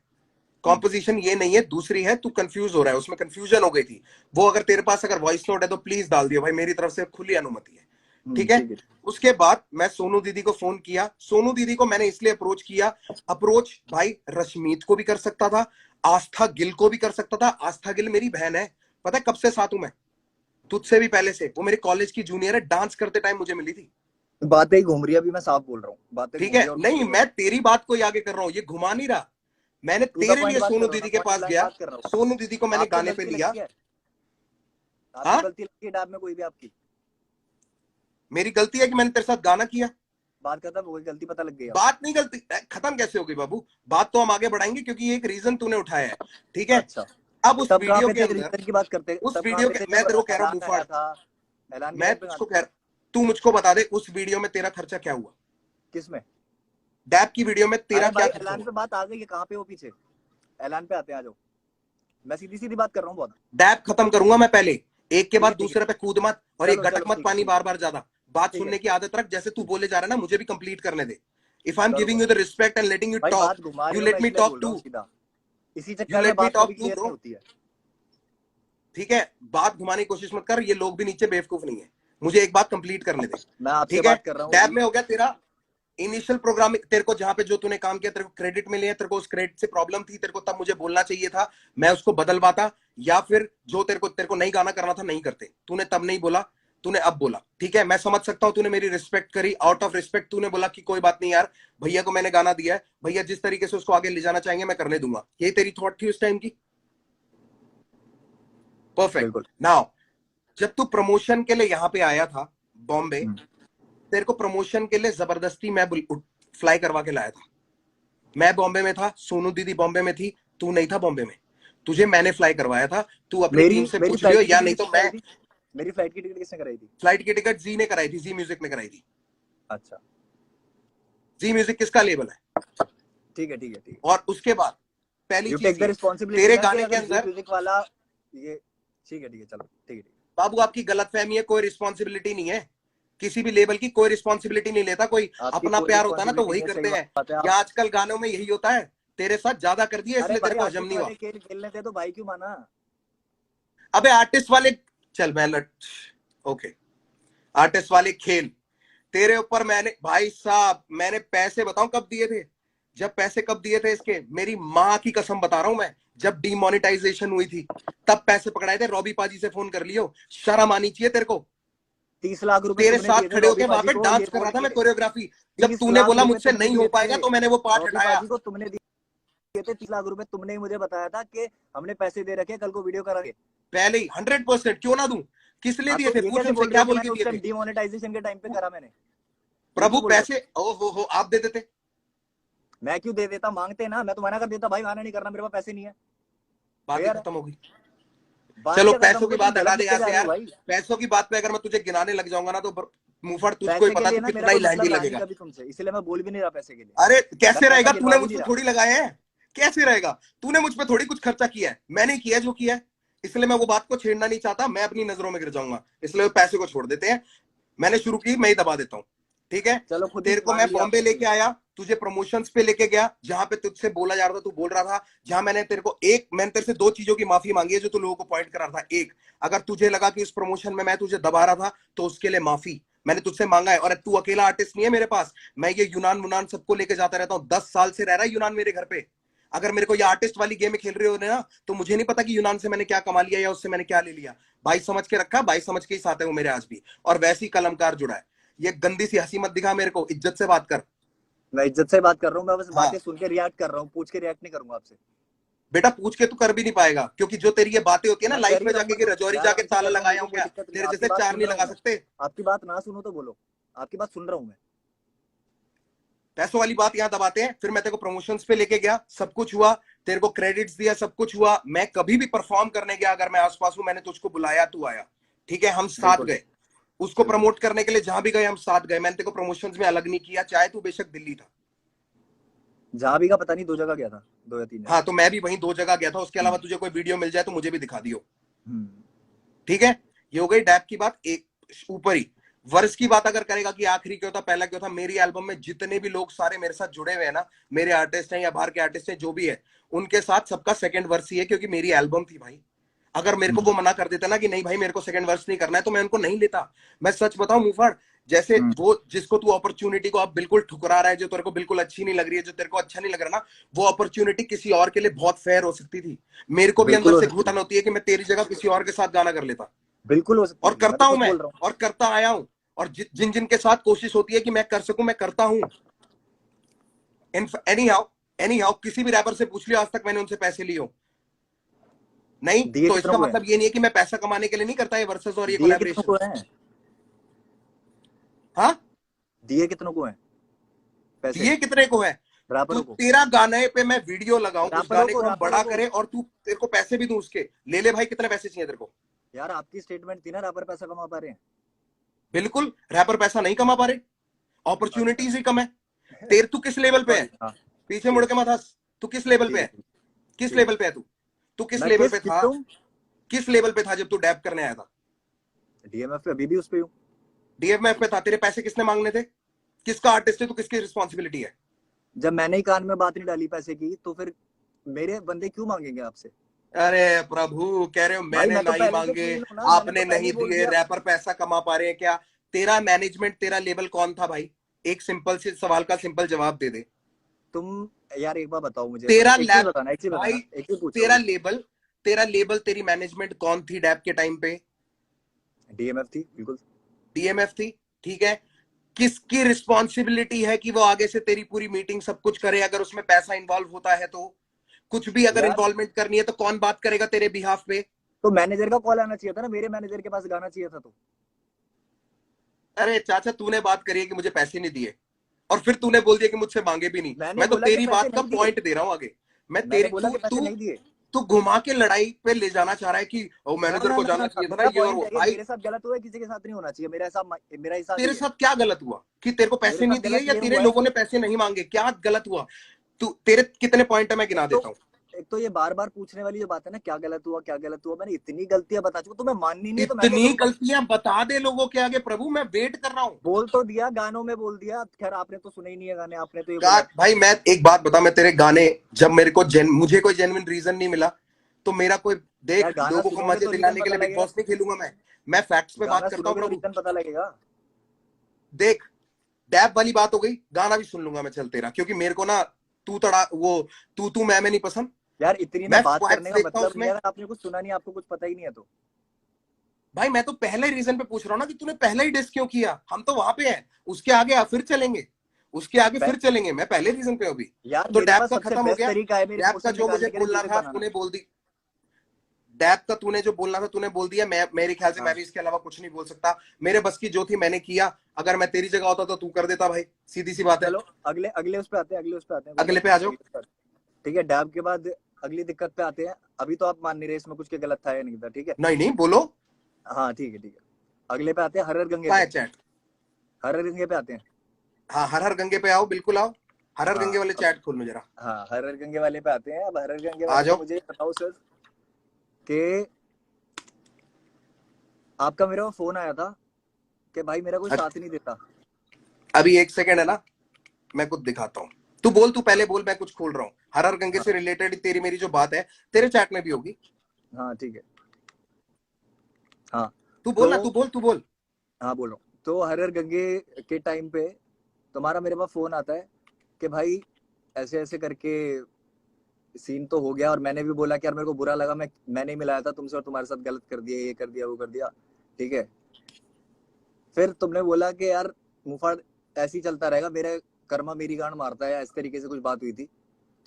कॉम्पोजिशन ये नहीं है दूसरी है, तू कंफ्यूज हो रहा है, उसमें कंफ्यूजन हो गई थी। वो अगर तेरे पास अगर वॉइस नोट है तो प्लीज डाल दियो भाई, मेरी तरफ से खुली अनुमति है। ठीक है। ठीक है। उसके बाद मैं सोनू दीदी को फोन किया। सोनू दीदी को मैंने इसलिए अप्रोच किया, अप्रोच भाई रश्मीत को भी कर सकता था, आस्था गिल को भी कर सकता था। आस्था गिल मेरी बहन है, पता है कब से साथ हूं मैं, तुझसे भी पहले से। वो मेरे कॉलेज की जूनियर है, डांस करते टाइम मुझे मिली थी। बातें ही घूम रही है, अभी मैं साफ बोल रहा हूँ, बातें ठीक घूम है, रही है और नहीं घूमती मैं रहेगी। तेरी बात को ही आगे कर रहा हूं, ये घुमा नहीं रहा। मैंने टू द तेरे पॉइंट लिए बात कर सोनू रहा हूँ ना, दीदी के पॉइंट पास ब्लैंक गया, बात कर रहा हूँ। सोनू दीदी को मैंने आपको गाने पे गलती लिया। लगती है? आपको हाँ, गलती लगती है डैब में कोई भी आपकी? मेरी गलती है कि मैंने तेरे साथ गाना किया? बात खत्म हो गई, गलती पता लग गई आपको? बात नहीं, गलती खत्म कैसे हो गई बाबू? बात तो हम आगे बढ़ाएंगे क्योंकि ये एक रीजन तूने उठाया है। ठीक है। अच्छा, अब उस तब कहाँ वीडियो पे के थे अंदर, रीजन की बात करते? उस तब कहाँ वीडियो पे के, थे मैं जब तेरे को कह रहा हूँ ऐलान आया मुफाड़, था? ऐलान के मैं टाइम पे कहाँ तुझको थे? कह रहा, तू मुझको बता दे उस वीडियो में तेरा खर्चा क्या हुआ? किस में? डैब की वीडियो में तेरा अरे क्या भाई खर्चा ऐलान हुआ? पे बात आ गई है, कहाँ पे हो पीछे? ऐलान पे आते हैं, आ जाओ। मैं सीधी सीधी बात कर रहा हूँ बहुत। डैब खत्म करूंगा मैं पहले, एक के बाद ठीक है, दूसरे पे कूद मत, और ये चलो गटक चलो, मत ठीक है पानी ठीक बार बार ज्यादा। बात है ठीक है सुनने की आदत रख, जैसे तू बोले जा रहा है ना, मुझे भी कंप्लीट करने दे। इफ आई एम करो गिविंग करो। You the respect and letting you भाई टॉक, बात घुमा यू रहे हो, मैं लेट मी इसलिए टॉक बोल रहा हूँ टू, सीधा। इसी यू चक्कर में लेट मी बात टॉक कभी टू क्लियर नहीं ब्रो। होती है। ठीक है, बात घुमाने की कोशिश मत कर, ये लोग भी नीचे बेवकूफ नहीं है। मुझे एक बात कंप्लीट करने दे। मैं आपसे ठीक है, बात कर रहा हूँ डैब अभी। में हो गया तेरा इनिशियल प्रोग्रामिंग। तेरे को जहां पे जो तूने काम किया तेरे को क्रेडिट मिले हैं, तेरे को उस क्रेडिट से प्रॉब्लम थी, तेरे को तब मुझे बोलना चाहिए था, मैं उसको बदलवाता। या फिर जो तेरे को नहीं गाना करना था नहीं करते, तूने तब नहीं बोला, तूने अब बोला। ठीक है, मैं समझ सकता हूं, तूने मेरी रिस्पेक्ट करी, आउट ऑफ रिस्पेक्ट तूने बोला कि कोई बात नहीं यार, भैया को मैंने गाना दिया है, भैया जिस तरीके से उसको आगे ले जाना चाहेंगे मैं करने दूंगा। ये तेरी थॉट थी उस टाइम की। परफेक्ट। बिल्कुल। नाउ जब तू प्रमोशन के लिए यहां पे आया था बॉम्बे, तेरे को प्रमोशन के लिए जबरदस्ती मैं फ्लाई करवा के लाया था। मैं बॉम्बे में था, सोनू दीदी बॉम्बे में थी, तू नहीं था बॉम्बे में, तुझे मैंने फ्लाई करवाया था। तू अपनी मेरी टीम से मेरी पूछ लियो, फ्लाइट की या टिकट नहीं तो किसने मैं। कराई थी? मेरी फ्लाइट की टिकट किसने कराई थी? फ्लाइट की टिकट जी ने कराई थी, जी म्यूजिक ने कराई थी। अच्छा जी म्यूजिक किसका लेबल है? ठीक है ठीक है ठीक है। और उसके बाद पहली यू चीज टेक द ये, रिस्पॉन्सिबिलिटी तेरे ना कि गाने के अगर जी अंदर, म्यूजिक वाला ये। ठीक है चलो, ठीक है। बाबू आपकी गलतफहमी है, कोई रिस्पॉन्सिबिलिटी नहीं है, किसी भी लेवल की कोई रिस्पॉन्सिबिलिटी नहीं लेता कोई। आपकी अपना कोई प्यार होता है ना तो रिस्पॉन्सिबिलिटी वही नहीं है, सही करते हैं, बात है या आप। आजकल गानों में यही होता है। तेरे साथ ज्यादा कर दिया अरे इसलिए तेरे भाई को हजम आर्टिस्ट नहीं हुआ। वाले खेल खेलने थे तो भाई क्यों माना? अबे आर्टिस्ट वाले, चल मैं लट, ओके, आर्टिस्ट वाले खेल तेरे ऊपर मैंने, भाई साहब मैंने पैसे बताऊं कब दिए थे? जब पैसे कब दिए थे इसके, मेरी माँ की कसम बता रहा हूं मैं, जब डीमोनेटाइजेशन हुई थी तब पैसे पकड़ाए थे। रॉबी पाजी से फोन कर लियो, शर्म आनी चाहिए तेरे को। 30 लाख रुपए तेरे तुमने साथ दिए थे खड़े होके रॉबी वहां बाजी पे को ये डांस कर रहा बोल था मैं के। कोरियोग्राफी। जब 30 तूने लाख बोला रुपए मुझसे तुमने नहीं दिए हो थे पाएगा तो मैंने वो पार्ट रॉबी हटाया। बाजी को, तुमने दिए थे 30 लाख रुपए, तुमने ही मुझे बताया था कि हमने पैसे दे रखे, कल को वीडियो करांगे। पहले ही 100% क्यों ना दूं? किस लिए हाँ दिए तो थे? ये पूछ कैसे उनसे बोल रहे क्या हो कि बोल के मैंने उस दिए टाइम थे? डिमोनेटाइजेशन के टाइम पे करा मैंने? ये प्रभु क्यों बोल रहे पैसे ओ हो आप दे देते। हो? मैं क्यों दे देता, मांगते ना, मैं तो मना कर देता भाई माना नहीं करना, मेरे पास पैसे नहीं है। बात ही यार खत्म होगी। बात चलो क्या खत्म पैसों हो की गई, तुम बात हटा गलत दे लेके यहाँ जा से रहे हो यार। भाई। पैसों की बात पे अगर मैं तुझे गिनाने लग जाऊंगा ना तो मुंहफड़ तुझको ही पैसे के पता लिए तू ना मेरा कितना ही कोई लैंडी मतलब रहा नहीं लगेगा। कभी तुमसे, इसलिए मैं बोल भी नहीं रहा पैसे के लिए। अरे मैं कैसे पैसा रहेगा? गिनवा तूने भी मुझ नहीं पे रहा। थोड़ी लगाए हैं। कैसे रहेगा? तूने मुझ पे थोड़ी कुछ खर्चा किया है, मैंने किया है जो किया है। इसलिए मैं वो बात को छेड़ना नहीं चाहता, मैं अपनी नजरों में गिर जाऊंगा, इसलिए पैसे को छोड़ देते हैं। मैंने शुरू की, मैं ही दबा देता हूँ। ठीक है। चलो खुद ही तेरे को मान मैं लिया बॉम्बे आपने लेके भूल। आया, तुझे प्रमोशंस पे लेके गया, जहां पे तुझसे बोला जा रहा था, तू बोल रहा था, जहां मैंने तेरे से दो चीजों की माफी मांगी है जो तू लोगों को पॉइंट करा था। एक, अगर तुझे लगा कि उस प्रमोशन में मैं तुझे दबा रहा था तो उसके लिए माफी मैंने तुझसे मांगा है। और तू अकेला आर्टिस्ट नहीं है मेरे पास, मैं ये यूनान मुनान सबको लेके जाता रहता हूँ। 10 साल से रह रहा है यूनान मेरे घर पे। अगर मेरे को ये आर्टिस्ट वाली गेम खेल रहे हो ना तो मुझे नहीं पता कि यूनान से मैंने क्या कमा लिया या उससे मैंने क्या ले लिया। भाई समझ के रखा, भाई समझ के ही साथ है वो मेरे आज भी। और वैसी कलमकार जुड़ा है। ये गंदी सी हंसी मत दिखा मेरे को, इज्जत से बात कर। मैं इज्जत से बात कर रहा हूँ, मैं बस हाँ बातें सुन के रिएक्ट कर रहा हूँ, पूछ के रिएक्ट नहीं करूंगा आपसे। बेटा, पूछ के तू कर भी नहीं पाएगा, क्योंकि जो तेरी ये बातें होती है ना मैं कर लाइफ ही में रहूंगा जाके कि तो रजौरी यार जाके आराम से ताला कर रहा हूँ, मेरे लगाया को हूं कोई क्या? दिक्कत नहीं तेरे है, आपकी जैसे बात चार सुन नहीं रहा लगा हूँ मैं। सकते। आपकी बात ना सुनो तो बोलो, आपकी बात सुन रहा हूँ मैं। पैसों वाली बात यहाँ दबाते हैं। फिर मैं तेरे को प्रमोशंस पे लेके गया, सब कुछ हुआ, तेरे को क्रेडिट्स दिया, सब कुछ हुआ। मैं कभी भी परफॉर्म करने गया, अगर मैं आसपास हूं, मैंने तुझको बुलाया, तू आया। ठीक है, हम साथ बिल्कुल गए। उसको बिल्कुल। प्रमोट करने के लिए जहां भी गए हम साथ गए। मैंने तेरे को प्रमोशंस में अलग नहीं किया, चाहे तू बेशक दिल्ली था। जहां भी का पता नहीं, 2 जगह गया था, 2 या 3 जगह। हाँ तो मैं भी वहीं 2 जगह गया था। उसके अलावा हम्म तुझे कोई वीडियो मिल जाए तो मुझे भी दिखा दियो। हम्म। ठीक है। ये हो गई डैप की बात। एक ऊपर ही वर्ष की बात अगर करेगा कि आखिरी क्यों था, पहला क्यों था, मेरी एल्बम में जितने भी लोग सारे मेरे साथ जुड़े हुए हैं ना, मेरे आर्टिस्ट हैं या बाहर के आर्टिस्ट हैं, जो भी है, उनके साथ सबका सेकंड वर्ष ही है, क्योंकि मेरी एल्बम थी भाई। अगर मेरे को हम्म वो मना कर देता ना कि नहीं भाई मेरे को सेकंड वर्ष नहीं करना है, तो मैं उनको नहीं लेता। मैं सच बताऊं मुफाड़, जैसे हम्म। वो जिसको तू अपॉर्चुनिटी को आप बिल्कुल ठुकरा रहा है, जो तेरे को बिल्कुल अच्छी नहीं लग रही है, जो तेरे को अच्छा नहीं लग रहा ना, वो अपॉर्चुनिटी किसी और के लिए बहुत फेयर हो सकती थी। मेरे को भी बिल्कुल अंदर हो से सकती घुटन है, होती है कि मैं तेरी जगह किसी और के साथ गाना कर लेता। बिल्कुल हो सकती और थी, मैं करता तो हूं खुद मैं, बोल रहा हूँ। और करता आया हूं। और जिन जिन के साथ कोशिश होती है कि मैं कर सकूं, मैं करता हूं। एनी हाउ किसी भी रैपर से पूछ लियो, आज तक मैंने उनसे पैसे लिए हो? नहीं। दिए तो कितनों इसका को है? मतलब ये नहीं है कि मैं पैसा कमाने के लिए नहीं करता ये वर्सेस और ये दिए कितनों कोलैबोरेशन। को है? हाँ, दिए कितनों को है पैसे? दिए कितने को है? तू रैपरों को, तेरा गाने पे मैं वीडियो लगाऊं, उस रैपरों गाने को, को हम रैपरों बड़ा को। करें और तू तेरे को पैसे भी दूं उसके, ले ले भाई, कितने पैसे चाहिए तेरे को? यार आपकी स्टेटमेंट थी ना, रैपर पैसा कमा पा रहे हैं। बिल्कुल, रैपर पैसा नहीं कमा पा रहे, अच्छा अपॉर्चुनिटीज ही कम है। तेरे तू किस लेवल पे है? सॉरी, हाँ पीछे मुड़ ठीक के मत हंस। तू किस लेवल पे ठीक है है? ठीक किस ठीक है। लेवल पे है तू? तू किस मैं लेवल किस पे किस था? पे हूँ? किस लेवल पे था जब तू डैप करने आया था? डीएमएफ पे अभी भी उस पे हूँ। डीएमएफ पे था। तेरे पैसे किसने मांगने थे? किसका आर्टिस्ट है तू? किसकी रिस्पॉन्सिबिलिटी है? जब मैंने ही कान में बात नहीं डाली पैसे की, तो फिर मेरे बंदे क्यों मांगेंगे आपसे? अरे प्रभु, कह रहे हो भाई मैंने मैं तो नहीं पहले से मांगे, क्लीन हूँ ना, मैंने तो आपने पहले ही नहीं बोल दिए, दिया। रैपर पैसा कमा पा रहे हैं क्या? तेरा मैनेजमेंट, तेरा लेबल कौन था भाई? एक सिंपल से सवाल का सिंपल जवाब दे दे। तुम यार एक बार बताओ मुझे, तेरा एक चीज लैब बताना, एक चीज भाई, बताना, एक चीज पूछ रहा तेरा हूँ। लेबल, तेरा लेबल, तेरी मैनेजमेंट कौन थी डैप के टाइम पे? डीएमएफ थी बिल्कुल। डीएमएफ थी। ठीक है। किसकी रिस्पॉन्सिबिलिटी है कि वो आगे से तेरी पूरी मीटिंग सब कुछ करे? अगर उसमें पैसा इंवॉल्व होता है तो, कुछ भी अगर यार इन्वॉल्वमेंट करनी है तो कौन बात करेगा तेरे बिहाफ पे? तो मैनेजर का कॉल आना चाहिए था ना, मेरे मैनेजर के पास गाना चाहिए था तो। अरे चाचा, तूने बात करी है कि मुझे पैसे नहीं दिए, और फिर तूने बोल दिया कि मुझसे मांगे भी नहीं। मैंने मैं तो बोला कि तेरी पैसे बात का नहीं दिए, पॉइंट दे रहा हूं आगे। मैं मैंने तेरी बोला तू कि पैसे तू नहीं दिए। तू घुमा के लड़ाई पे ले जाना चाह रहा है कि ओ ना मैनेजर ना को ना ना जानना ना, चाहिए था ना मेरा ये और पॉइंट वो। है कि भाई मेरे साथ गलत हुआ है, किसी के साथ नहीं होना चाहिए, मेरा हिसाब तेरे ही है। साथ क्या गलत हुआ कि तेरे को मेरे पैसे साथ नहीं दिए गलत या ये तेरे हुआ है लोगों कि ने पैसे नहीं मांगे? क्या गलत हुआ? तू तेरे कितने पॉइंट है मैं एक गिना तो देता हूँ। एक तो ये बार बार पूछने वाली जो बात है ना, क्या गलत हुआ क्या गलत हुआ, मैंने इतनी गलतियां बता चुका, तुम्हें माननी नहीं है तो मैं क्या इतनी करूं भाई? गलतियां बता दे लोगों के आगे प्रभु, मैं वेट कर रहा हूँ। बोल तो दिया, गानों में बोल दिया, खैर आपने तो सुने ही नहीं है गाने, आपने तो ये बोला भाई मैं एक बात बता, मैं तेरे गाने, जब मेरे को मुझे कोई जेन्युइन रीजन नहीं मिला तो मेरा कोई, यार देख गाना लोगों को सुनोगे मजे तो रीजन दिलाने के पता लिए बिग लगेगा, बॉस नहीं खेलूंगा मैं फैक्ट्स पे बात गाना करता हूँ सुनोगे तो प्रभु। रीजन पता लगेगा। देख, डैब वाली बात हो गई, गाना भी सुन लूंगा मैं चल तेरा, क्योंकि मेरे को ना तू तड़ा वो तू मैं नहीं पसंद। यार इतनी ना मैं बात करने फैक्ट्स का देखता हूँ मतलब नहीं उसमें। है, अगर आपने कुछ सुना नहीं, आपको कुछ पता ही नहीं है तो। भाई मैं तो पहले रीजन पे पूछ रहा हूँ ना कि तूने पहले ही डिस क्यों किया, हम तो वहां पे हैं, उसके आगे फिर चलेंगे, उसके आगे फिर चलेंगे, मैं पहले रीजन पे हूँ अभी। यार तो मेरे डैप पास का सबसे खत्म हो बेस्ट गया, तरीका है मेरे डैप का इमोशन जो मुझे निकालने के लिए, बोलना म्यूजिक था बनाना। तूने बोल दी, डैप का तूने जो बोलना था तूने बोल दिया, मैं मेरे ख्याल से मैं हाँ भी इसके अलावा कुछ नहीं बोल सकता, मेरे बस की जो थी मैंने किया, अगर मैं तेरी जगह होता तो तू कर देता भाई, सीधी सी बात है। चलो अगले अगले उस पे आते हैं, अगले उस पे आते हैं, कोई अगले बात पे नहीं, आ जाओ। अगले उस पे आते हैं। ठीक है, डैब के बाद अगली दिक्कत पे आते हैं। अभी तो आप मान नहीं रहे इसमें कुछ के गलत था या नहीं था, ठीक है। नहीं नहीं बोलो। हाँ ठीक है ठीक है। अगले पे आते हैं, हरर गंगे कहाँ पे। है चैट? हरर गंगे पे आते हैं। हाँ हर हर गंगे पे आओ, बिल्कुल आओ, हर हर हाँ गंगे वाले अब, चैट खोल लो जरा। हाँ हरर गंगे वाले पे आते हैं। अब हरर गंगे आ वाले पे जाओ। मुझे ये बताओ सर कि आपका मेरे को फोन आया था कि भाई मेरा कोई साथ नहीं देता। अभी एक सेकंड है ना, मैं कुछ दिखाता हूँ, तू बोल, तू पहले बोल, मैं कुछ खोल रहा हूँ। हर हर गंगे से हाँ रिलेटेड तेरी मेरी जो बात है तेरे चैट में भी होगी। हाँ ठीक है। हाँ तू बोल तो ना, तू बोल, तू बोल। हाँ बोल रहा हूँ। तो हरर गंगे के टाइम पे तुम्हारा मेरे पास फोन आता है कि भाई ऐसे ऐसे करके सीन तो हो गया, और मैंने भी बोला कि यार मेरे को बुरा लगा, मैंने ही मिलाया था तुमसे और तुम्हारे साथ गलत कर दिया, ये कर दिया वो कर दिया, ठीक है। फिर तुमने बोला कि यार मुफाड़ ऐसे ही चलता रहेगा, मेरा कर्मा मेरी गांड मारता है, इस तरीके से कुछ बात हुई थी,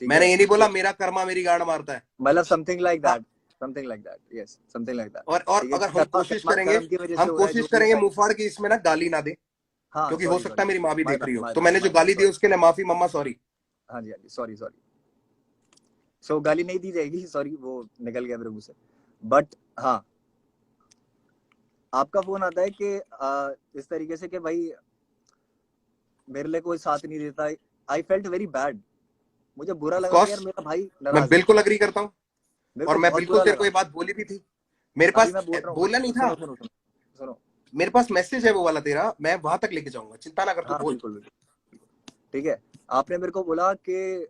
ठीक मैंने है। ये नहीं बोला मेरा कर्मा मेरी गांड मारता है। मतलब समथिंग लाइक हाँ, that, something like that, yes something like that. और ठीक है अगर कि हम कर्मा कोशिश कर्मा करेंगे, कर्म की वजह से हम हो रहा है जो कोशिश भी करेंगे ऐसा। मुंहफाड़ की इसमें ना गाली ना दे, हाँ क्योंकि हो सॉरी सकता सॉरी, है मेरी माँ भी माय देख बैड रही हो, माय तो बैड मैंने जो माय बैड, गाली दी सॉरी। उसके लिए माफी मम्मा, सॉरी। हाँ जी हाँ जी, सॉरी सॉरी। सो गाली नहीं दी जाएगी, सॉरी वो निकल गया मेरे मुंह से। बट हाँ, आपका फोन आता है कि इस तरीके से कि भाई मेरे लिए कोई साथ नहीं देता। आई फेल्ट वेरी बैड, मुझे बुरा ऑफ लगा कि यार कोर्स, मेरा भाई मैं नाराज है। बिल्कुल अग्री करता हूँ, मेरे और को मैं बहुत बिल्कुल बुरा तेरे को लगा। ये बात बोली भी थी। मेरे अभी पास मैं बोल रहा हूँ, बोला नहीं था, सुनो सुनो सुनो सुनो। मेरे पास मैसेज है वो वाला तेरा, मैं वहां तक लेके जाऊंगा, चिंता ना कर, तू हाँ बोल। बिल्कुल बिल्कुल, ठीक है। आपने मेरे को बोला कि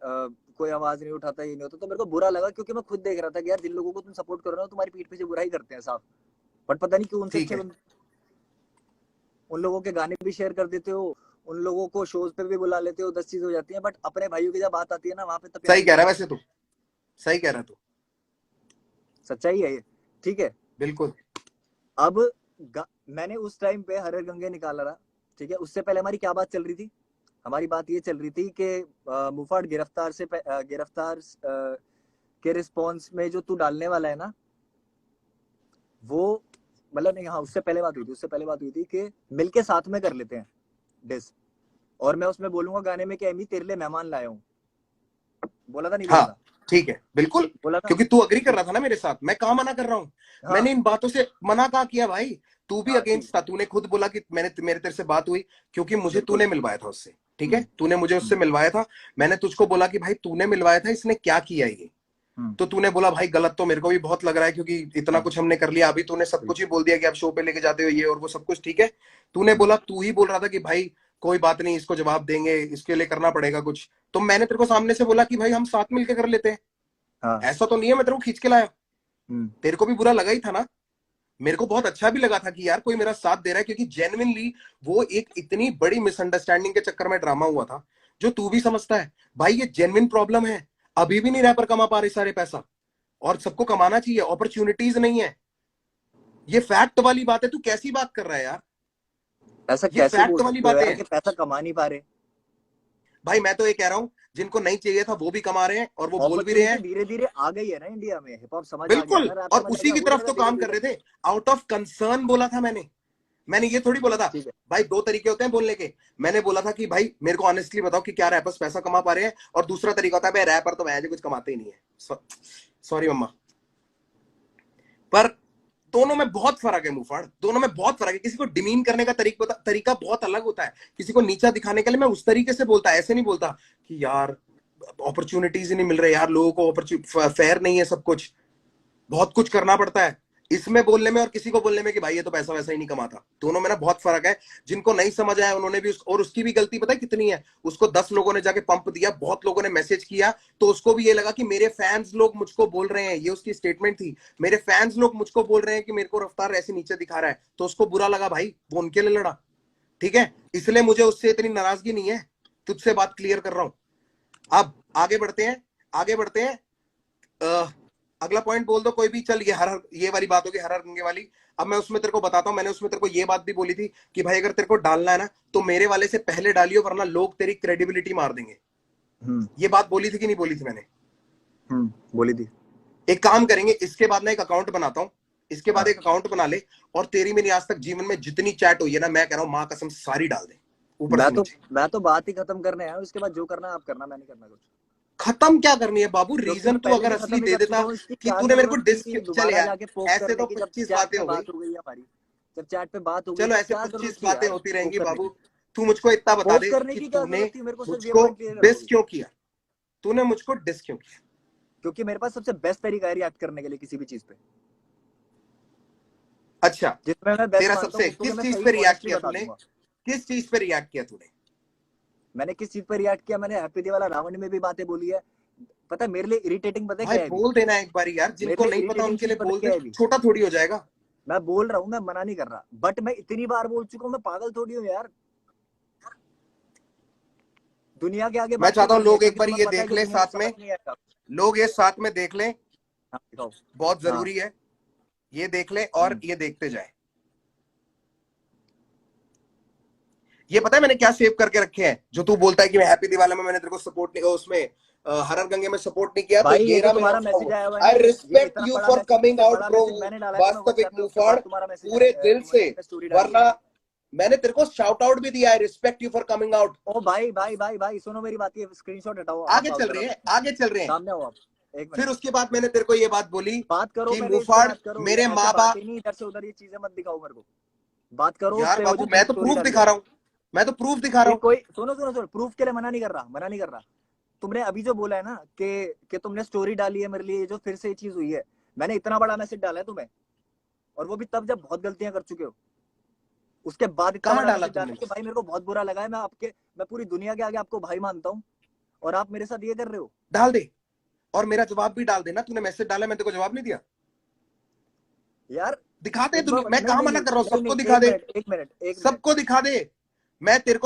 कोई आवाज नहीं उठाता, ये नहीं होता, तो मेरे को बुरा लगा क्योंकि मैं खुद देख रहा था कि यार जिन लोगों को तुम सपोर्ट कर रहे हो तुम्हारी पीठ पीछे बुराई करते हैं साफ। बट पता नहीं क्यों उनसे ठीक अच्छे है, उन लोगों के गाने भी शेयर कर देते हो, उन लोगों को शोज पे भी बुला लेते हो, 10 चीजें हो जाती हैं, बट अपने भाइयों की जब बात आती है ना वहां पे तो प्यार सही ही कह नहीं रहा है आता। वैसे तू, सही कह रहा है तू, सच्चाई है ये, ठीक है। बिल्कुल। अब मैंने उस टाइम पे हरर गंगे निकाला रहा, ठीक है। उससे पहले हमारी क्या बात चल रही थी? हमारी बात ये चल रही थी कि मुफाड़ गिरफ्तार से गिरफ्तार के रिस्पॉन्स में जो तू डालने वाला है ना, वो मतलब नहीं, हाँ उससे पहले बात हुई थी, उससे पहले बात हुई थी कि मिलके साथ में कर लेते हैं डिस, और मैं उसमें बोलूंगा गाने में कि एमी तेरे लिए मेहमान लाया हूँ। बोला था नहीं बोला हाँ था? ठीक है, बिल्कुल, बोला था। क्योंकि तू अग्री कर ठीक रहा था ना मेरे साथ, मैं कहाँ मना कर रहा हूँ, है। हाँ मैंने इन बातों से मना कहाँ किया भाई, तू भी हाँ ठीक अगेंस्ट था, है, तूने खुद बोला कि मैंने मेरे तेरे से बात हुई, क्योंकि मुझे बिल्कुल। तूने मिलवाया था उससे, ठीक है, हम्म तूने मुझे उससे हम्म मिलवाया था, मैंने तुझको बोला कि भाई तूने मिलवाया था, इसने क्या किया ये, हम्म, तो तूने बोला भाई गलत तो मेरे को भी बहुत लग रहा है, क्योंकि इतना हाँ कुछ हमने कर लिया, अभी तूने सब कुछ ही बिल्कुल। बोल दिया कि आप शो पे लेके जाते हो ये और वो सब कुछ, ठीक है, तूने हम्म बोला, तू ही बोल रहा था कि भाई कोई बात नहीं, इसको जवाब देंगे, इसके लिए करना पड़ेगा कुछ, तो मैंने तेरे को सामने से बोला कि भाई हम साथ मिलकर कर लेते हैं, हाँ ऐसा तो नहीं है मैं तेरे को खींच के लाया, हम्म तेरे को भी बुरा लगा ही था ना, मेरे को बहुत अच्छा भी लगा था कि यार कोई मेरा साथ दे रहा है, क्योंकि जेन्युइनली वो एक इतनी बड़ी मिसअंडरस्टैंडिंग के चक्कर में ड्रामा हुआ था, जो तू भी समझता है भाई, ये जेन्युइन प्रॉब्लम है, अभी भी नहीं रैपर कमा पा रहे सारे पैसा, और सबको कमाना चाहिए, अपॉर्चुनिटीज नहीं है, ये फैक्ट वाली बात है, तू कैसी बात कर रहा है यार, ऐसा ये कैसे फैक्ट बोल वाली सकते हो बातें यार हैं। कि पैसा कमा नहीं पा रहे? भाई मैं तो ये कह रहा हूं, जिनको नहीं चाहिए था वो भी कमा रहे हैं, और वो बोल भी रहे अपॉर्चुनिटी हैं, धीरे धीरे आ गई है ना इंडिया में, हिप हॉप समझ आ गया बिल्कुल, ना, रैप और समझ आ उसी गया, की हो तरफ जाएगा तो धीरे काम कर धीरे। रहे थे, आउट ऑफ कंसर्न बोला था मैंने ये थोड़ी बोला था, ठीक है। भाई दो तरीके होते हैं बोलने के, मैंने बोला था कि भाई मेरे को ऑनेस्टली बताओ कि क्या रैपर्स पैसा कमा पा रहे हैं, और दूसरा तरीका होता है भाई रैपर तो वैसे कुछ कमाते ही नहीं है, सॉरी मम्मा, पर दोनों में बहुत फर्क है मुफाड़, दोनों में बहुत फर्क है, किसी को डिमीन करने का तरीका बहुत अलग होता है, किसी को नीचा दिखाने के लिए मैं उस तरीके से बोलता, ऐसे नहीं बोलता कि यार अपॉर्चुनिटीज ही नहीं मिल रहे यार, लोगों को फेयर नहीं है सब कुछ, बहुत कुछ करना पड़ता है, इसमें बोलने में और किसी को बोलने में कि भाई ये तो पैसा वैसा ही नहीं कमाता, दोनों में ना बहुत फर्क है, जिनको नहीं समझ आया उन्होंने भी और उसकी भी गलती पता है कितनी है, उसको 10 लोगों ने जाके पंप दिया, बहुत लोगों ने मैसेज किया, तो उसको भी ये लगा कि मेरे फैंस लोग मुझको बोल रहे हैं, ये उसकी स्टेटमेंट थी, मेरे फैंस लोग मुझको बोल रहे हैं कि मेरे को रफ्तार ऐसे नीचे दिखा रहा है, तो उसको बुरा लगा भाई, वो उनके लिए लड़ा, ठीक है, इसलिए मुझे उससे इतनी नाराजगी नहीं है, तुझसे बात क्लियर कर रहा हूं। अब आगे बढ़ते हैं, आगे बढ़ते हैं, अगला पॉइंट बोल दो कोई भी। चल ये वाली बात होगी, हर हर गंगे वाली। अब मैं उसमें तेरे को बताता हूँ, मैंने उसमें तेरे को ये बात भी बोली थी कि भाई अगर तेरे को डालना है ना तो मेरे वाले से पहले डालियो, वरना लोग तेरी क्रेडिबिलिटी मार देंगे। ये बात बोली थी कि नहीं बोली थी मैंने? बोली थी। एक काम करेंगे, इसके बाद ना एक अकाउंट बनाता हूँ, इसके बाद हाँ। एक अकाउंट बना ले, और तेरी मेरी आज तक जीवन में जितनी चैट हुई है ना, मैं कह रहा हूँ माँ कसम सारी डाल दे ऊपर से नीचे। मैं तो बात ही खत्म करने आया हूँ, इसके बाद जो करना आप करना, मैं नहीं करना कुछ। खत्म क्या करनी है बाबू? क्योंकि रीजन मैं तू पहले अगर भी असली खत्म ही दे कर चुका देता हूँ, इसकी कि क्या तूने मेरे को जरूरत थी चल दोबारा यार, जाके पोक ऐसे करने तो की, जब 25 चैट बातें पे हो गई। बात हो गई हमारी, जब चैट पे बात हो गई चलो तो ऐसे क्या जरूरत 25 थी बातें यार होती पोक रहेंगी करने बाबू। की? तू मुझको इतना बता पोक दे करने कि की क्या तूने जरूरत थी, मेरे को सिर्फ ये मुझको पॉइंट क्लियर करो डिस अभी। क्यों किया? तूने मुझको डिस क्यों किया? क्योंकि मेरे पास सबसे बेस्ट तरीका है रिएक्ट करने के लिए किसी भी चीज पे, अच्छा, जिसमें मैं बेस्ट तेरा मानता हूँ सबसे उसको किस मैं चीज सही पे रिएक्ट ऑनेस्टली किया बता तूने? दूंगा। किस चीज पे रिएक्ट किया तूने? मैंने किस चीज पर रिएक्ट किया? मैंने हैप्पी दिवाला रावण में भी बातें बोली है। पता है मेरे लिए इरिटेटिंग पता है भाई क्या है अभी? बोल देना एक बारी यार, मेरे जिनको लिए नहीं पता इरिटेटिंग उनके चीज लिए पता है बोल क्या दे, है अभी? छोटा थोड़ी हो जाएगा। मैं बोल रहा हूँ, मैं मना नहीं कर रहा, बट मैं इतनी बार बोल चुका हूँ, मैं पागल थोड़ी हूँ यार दुनिया के आगे मैं बात क्यों चाहता हूँ करनी है? लोग एक क्योंकि बार तुम्हें ये पता है देख कि ले दुनिया को साथ समझ में, नहीं आएगा। लोग ये साथ में देख लें, हाँ दिखाओ। बहुत हाँ। जरूरी है। ये देख ले और ये देखते जाए। ये पता है मैंने क्या सेव करके रखे हैं? जो तू बोलता है कि मैं हैप्पी दिवाली में मैंने तेरे को सपोर्ट नहीं, उसमें हर हर गंगे में सपोर्ट नहीं किया, तो भाई ये ये जो रहा मेरा तुम्हारा लिखा मैसेज हुआ। आया हुआ है ना, आई ये रिस्पेक्ट इतना यू बड़ा फॉर मैसेज, कमिंग सबसे आउट बड़ा ब्रो। मैसेज मैंने डाला है, तुम्हें वास्तविक व्हाट्सएप पे उसके मुफाड़, बाद तुम्हारा मैसेज पूरे दिल से। तुमने स्टोरी डाली है। वरना मैंने तेरे को शाउट आउट भी दिया, I respect you for coming out. Oh भाई भाई भाई भाई सुनो मेरी बात, ये स्क्रीनशॉट हटाओ, आगे आप आओ चल जरा रहे हैं, सामने, आगे चल रहे हैं। सामने आओ आप, एक फिर मिनट। उसके बाद मैंने तेरे को ये बात बोली बात करो कि पहले, इस पे मुफाड़ बात करो, ये मेरे ऐसे माँ बात ही बाप। नहीं, इधर से उधर ये चीजें मत दिखाओ मेरे को। बात करो उस यार पे, वो बाबू जो मैं तुमने तो स्टोरी प्रूफ डाली दिखा है। रहा हूँ, मैं तो प्रूफ दिखा रहा हूँ। कोई सुनो सुनो सुनो, प्रूफ के लिए मना नहीं कर रहा, मना नहीं कर रहा। तुमने अभी जो बोला है ना कि तुमने स्टोरी डाली है मेरे लिए, जो फिर से ये चीज हुई है, मैंने इतना बड़ा मैसेज डाला है तुम्हें, और वो भी तब जब बहुत गलतियां कर चुके हो। उसके बाद इतना कहाँ बड़ा डाला मैसेज डाला तुमने? है कि भाई मेरे को बहुत बुरा लगा है, मैं पूरी दुनिया के आगे आपको भाई मानता हूँ, और आप मेरे साथ ये कर रहे हो। डाल दे, और मेरा जवाब भी डाल देना। तूने मैसेज डाला, मैं तेरे को जवाब नहीं दिया? यार दिखाते एक दुनिया, बार, मैं नहीं कहाँ नहीं मना नहीं कर रहा हूँ, नहीं सबको नहीं, दिखा एक दे, मिनट एक मिनट एक मिनट। सबको दिखा दे। मैं तेरे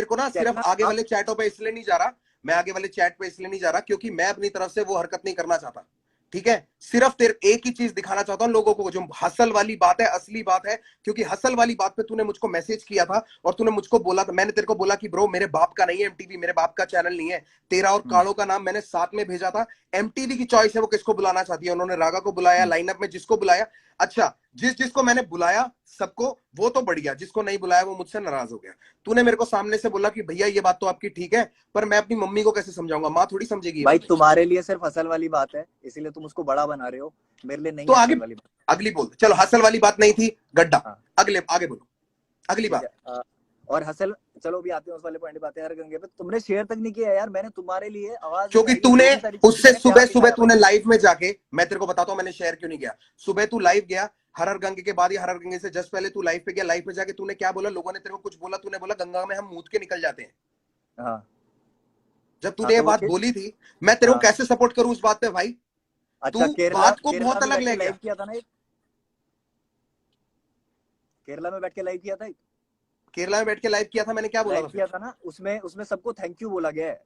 को ना सिर्फ कहना आगे आप, वाले चैटों पे इसलिए नहीं जा रहा, मैं आगे वाले चैट पे इसलिए नहीं जा रहा क्योंकि मैं अपनी तरफ से वो हरकत नहीं करना चाहता। ठीक है, सिर्फ तेरे एक ही चीज दिखाना चाहता हूं लोगों को, जो हसल वाली बात है, असली बात है। क्योंकि हसल वाली बात पे तूने मुझको मैसेज किया था और तूने मुझको बोला था, मैंने तेरे को बोला कि ब्रो मेरे बाप का नहीं है एमटीवी, मेरे बाप का चैनल नहीं है। तेरा और काड़ो का नाम मैंने साथ में भेजा था। एमटीवी की चॉइस है वो किसको बुलाना चाहती है, उन्होंने रागा को बुलाया, लाइनअप में जिसको बुलाया। अच्छा, जिसको मैंने बुलाया सबको, वो तो बढ़िया, जिसको नहीं बुलाया वो मुझसे नाराज हो गया। तूने मेरे को सामने से बोला कि भैया ये बात तो आपकी ठीक है, पर मैं अपनी मम्मी को कैसे समझाऊंगा? माँ थोड़ी समझेगी ये भाई बात। तुम्हारे लिए सिर्फ हसल वाली बात है, इसीलिए तुम उसको बड़ा बना रहे हो, मेरे लिए नहीं तो है आगे हसल वाली बात। अगली बोल, चलो हसल वाली बात नहीं थी, गड्ढा। हाँ अगले आगे बोलो, अगली ठीक बात। है। और हसल, चलो भी आते हैं उस वाले पॉइंट पे, आते हैं हर गंगे पे। तुमने शेयर तक नहीं किया यार, मैंने तुम्हारे लिए आवाज क्योंकि उठाई है, तूने जो भी सारी चीजें उससे मैंने प्यार सुबह सुबह दिखाया भाई। तूने लाइव में जाके, मैं तेरे को बताता हूं मैंने शेयर क्यों नहीं किया। सुबह तू लाइव गया, हर हर गंगे के बाद या हर हर गंगे से जस्ट पहले तू लाइव पे गया। लाइव पे जाके तूने क्या बोला? लोगों ने तेरे को कुछ बोला, तूने बोला गंगा में हम मूत के निकल जाते हैं। हाँ जब हाँ, तूने ये तो वो बात बोली थी, मैं तेरे को हाँ। कैसे सपोर्ट करूं उस बात पे भाई? अच्छा, तू केरला बात को केरला बहुत में अलग बैठ के ले लाइव गया। किया था ना एक, केरला में बैठ के लाइव किया था एक, केरला में बैठ के लाइव किया था, मैंने क्या बोला लाइव था फिर? किया था ना, उसमें उसमें सबको थैंक यू बोला गया है,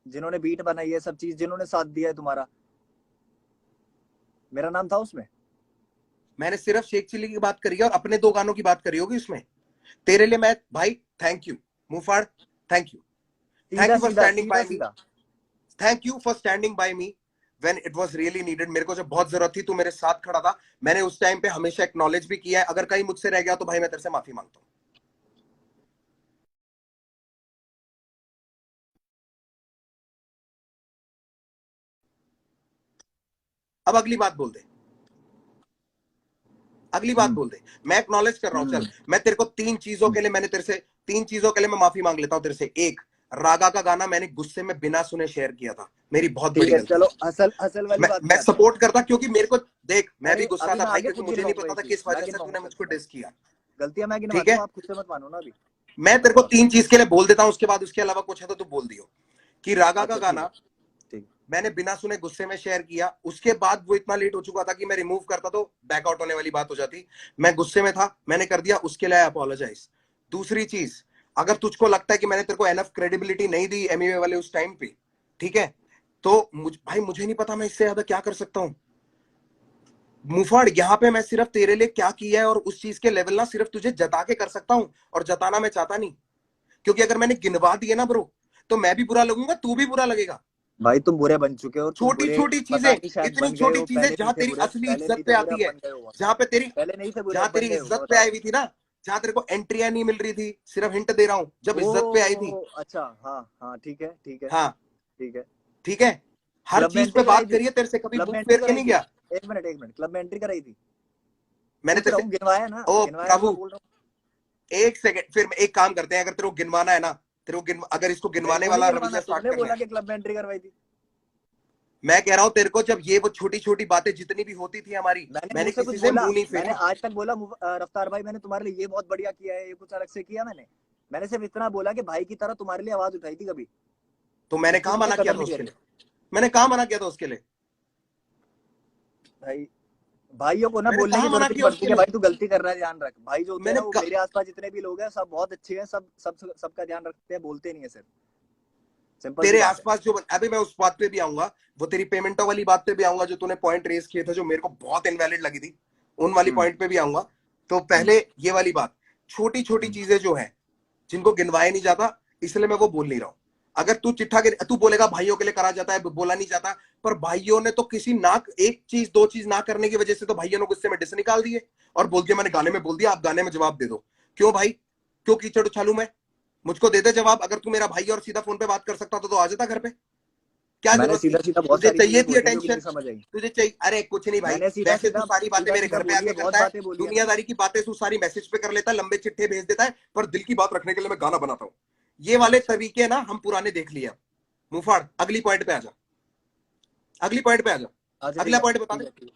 जिन्होंने बीट बनाई है, सब चीज जिन्होंने साथ दिया है तुम्हारा, मेरा नाम था उसमें। मैंने सिर्फ शेख चिल्ली की बात करी है और अपने दो गानों की बात करी होगी उसमें। तेरे लिए मैं भाई थैंक यू मुफाड़, थैंक यू, थैंक सीधा यू फॉर सीधा स्टैंडिंग सीधा बाय मी, सीधा। Thank you for standing by me when it was really needed. मेरे को जब बहुत जरूरत थी तू मेरे साथ खड़ा था। मैंने उस टाइम पे हमेशा एक्नॉलेज भी किया है। अगर कहीं मुझसे रह गया तो भाई मैं तेरे से माफी मांगता हूं। अब अगली बात बोल दे, अगली बात बोल दे। मैं एक्नॉलेज कर रहा हूं। चल मैं तेरे को तीन चीजों के लिए मैं माफी मांग लेता हूं तेरे से। एक, रागा का गाना मैंने गुस्से में बिना सुने शेयर किया था, मेरी बहुत ठीक बड़ी है, गलती चलो थी। असल असल वाली बात पे मैं आते हैं। सपोर्ट करता क्योंकि मेरे को देख, मैं भी अरे गुस्सा अभी था मैं भाई, आगे क्योंकि खुद मुझे नहीं गिनवाऊंगा ये पता था चीज, किस मैं वजह से गिनवाऊंगा तूने चल मुझको तुम्हारी डिस किया। गलतियां, मैं ठीक गिनवाता है, हूँ, आप खुद से मत मानो ना अभी। मैं मैं तेरे को गिनवाता हूँ। तीन चीज के लिए बोल देता हूं, उसके बाद उसके अलावा कुछ है तो तू बोल दियो। कि रागा का अच्छा ठीक है, गाना ठीक। मैंने बिना सुने गुस्से में शेयर किया। उसके बाद वो इतना लेट हो चुका था कि मैं रिमूव करता तो बैकआउट होने वाली बात हो जाती। मैं गुस्से में था, मैंने कर दिया, उसके लिए अपोलोजाइज। दूसरी चीज, अगर तुझको लगता है कि मैंने तेरे को एनफ क्रेडिबिलिटी नहीं दी एमईए वाले उस टाइम पे, ठीक है, तो भाई मुझे नहीं पता मैं इससे ज्यादा क्या कर सकता हूँ। मुफाड़, यहाँ पे मैं सिर्फ तेरे लिए क्या किया है और उस चीज के लेवल ना सिर्फ तुझे जता के कर सकता हूँ, और जताना मैं चाहता नहीं, क्योंकि अगर मैंने गिनवा दिए ना ब्रो, तो मैं भी बुरा लगूंगा, तू भी बुरा लगेगा। भाई तुम बुरे बन चुके हो, तुम छोटी बुरे छोटी चीजें, पता नहीं शायद इतनी बन गए छोटी हो, चीजें पहले नहीं जहां थे तेरी बुरे, असली पहले नहीं इज्जत थे पे बुरे, आती अब है, बन गए हो। जहां पे तेरी पहले नहीं थे बुरे, जहां अब तेरी बन गए हो, मैं इज्जत पे बता आई रहा हुई थी ना, जहां तेरे को एंट्रियां नहीं मिल रही थी, सिर्फ हिंट दे रहा हूं, जब हूँ। इज्जत पे आई थी। ओ अच्छा, हाँ हाँ, ठीक है ठीक है हाँ, ठीक है। ठीक है। हर क्लब में चीज पे एंट्री कराई बात थी, करिए, तेरे से कभी क्लब में बुक एंट्री फेर के कराई नहीं थी। गया। एक मिनट, क्लब में एंट्री कराई थी। मैंने पूछ तेरे रहा से, हूँ, गिनवाया ना, ओ गिनवाया ना, मैं प्रभु, बोल रहा हूँ। एक सेकंड, फिर एक काम करते हैं, अगर तेरे को गिनवाना है ना, तेरे को अगर इसको मेरे गिनवाने को नहीं वाला गिनवाना, रवैया स्टार्ट तुमने करना बोला है, कि क्लब में एंट्री करवाई थी। मैं कह रहा हूं तेरे को, जब ये वो छोटी छोटी बातें जितनी भी होती थी हमारी, मैंने मुंह मैंने से कुछ किसी से बोला? मुंह नहीं मैंने फेरा। आज तक बोला रफ्तार भाई मैंने तुम्हारे लिए ये बहुत बढ़िया किया है, ये कुछ अलग से किया मैंने? मैंने सिर्फ इतना बोला कि भाई की तरह तुम्हारे लिए आवाज उठाई थी कभी, तो मैंने उसके कहा नीचे मना किया कदम था नहीं उसके करे। लिए? मैंने कहा मना किया था उसके लिए? भाई भाइयों को ना मैंने बोलने कहा की मना जरूरत नहीं किया पड़ती उसके कि लिए? भाई तू गलती कर रहा है, ध्यान रख। भाई जो होते हैं मैंने ना, वो मेरे आसपास जितने भी लोग हैं सब बहुत अच्छे हैं, सबका ध्यान रखते हैं, बोलते नहीं है सिर्फ, सिंपल सी तेरे बात है। आसपास जो, अभी मैं उस बात पे भी आऊंगा, वो तेरी पेमेंटों वाली बात पे भी आऊंगा, जो तूने पॉइंट रेस किए थे जो मेरे को बहुत इनवैलिड लगी थी, उन वाली हम्म पॉइंट पे भी आऊंगा। तो हम्म पहले ये वाली बात, छोटी छोटी हम्म चीजें जो है, जिनको गिनवाया नहीं जाता, इसलिए मैं वो बोल नहीं रहा हूं। अगर तू चिट्ठा तू बोलेगा भाइयों के लिए करा जाता है, बोला नहीं जाता, पर भाइयों ने तो किसी ना, एक चीज दो चीज ना करने की वजह से तो भाइयों ने गुस्से में डिस निकाल दिए, और बोल दिया मैंने गाने में बोल दिया, आप गाने में जवाब दे दो। क्यों भाई, क्यों कीचड़ उछालू मैं? मुझको दे दे जवाब। अगर तू मेरा भाई और सीधा फोन पे बात कर सकता तो आ जाता घर पे। क्या मैंने जरूरत थी? सीधा सीधा बहुत तुझे सारी चाहिए चीजें थी बोली है जो कि अटेंशन, नहीं समझ आई। तुझे चाहिए, अरे कुछ नहीं भाई, मैंने सीधा वैसे तू सीधा सारी बातें सीधा मेरे सीधा घर पे बोली है, आके बहुत करता है, बातें बोली है मैंने। दुनियादारी की बातें तू सारी मैसेज पे कर लेता है, लंबे चिट्ठे भेज देता है, पर दिल की बात रखने के लिए मैं गाना बनाता हूँ। ये वाले अच्छा तरीके ना हम पुराने देख लिए। मुफाड़, अगली पॉइंट पे आ जा, अगली पॉइंट पे आ जा, अच्छा, ठीक अगला है पॉइंट बता ठीक दे। है ठीक है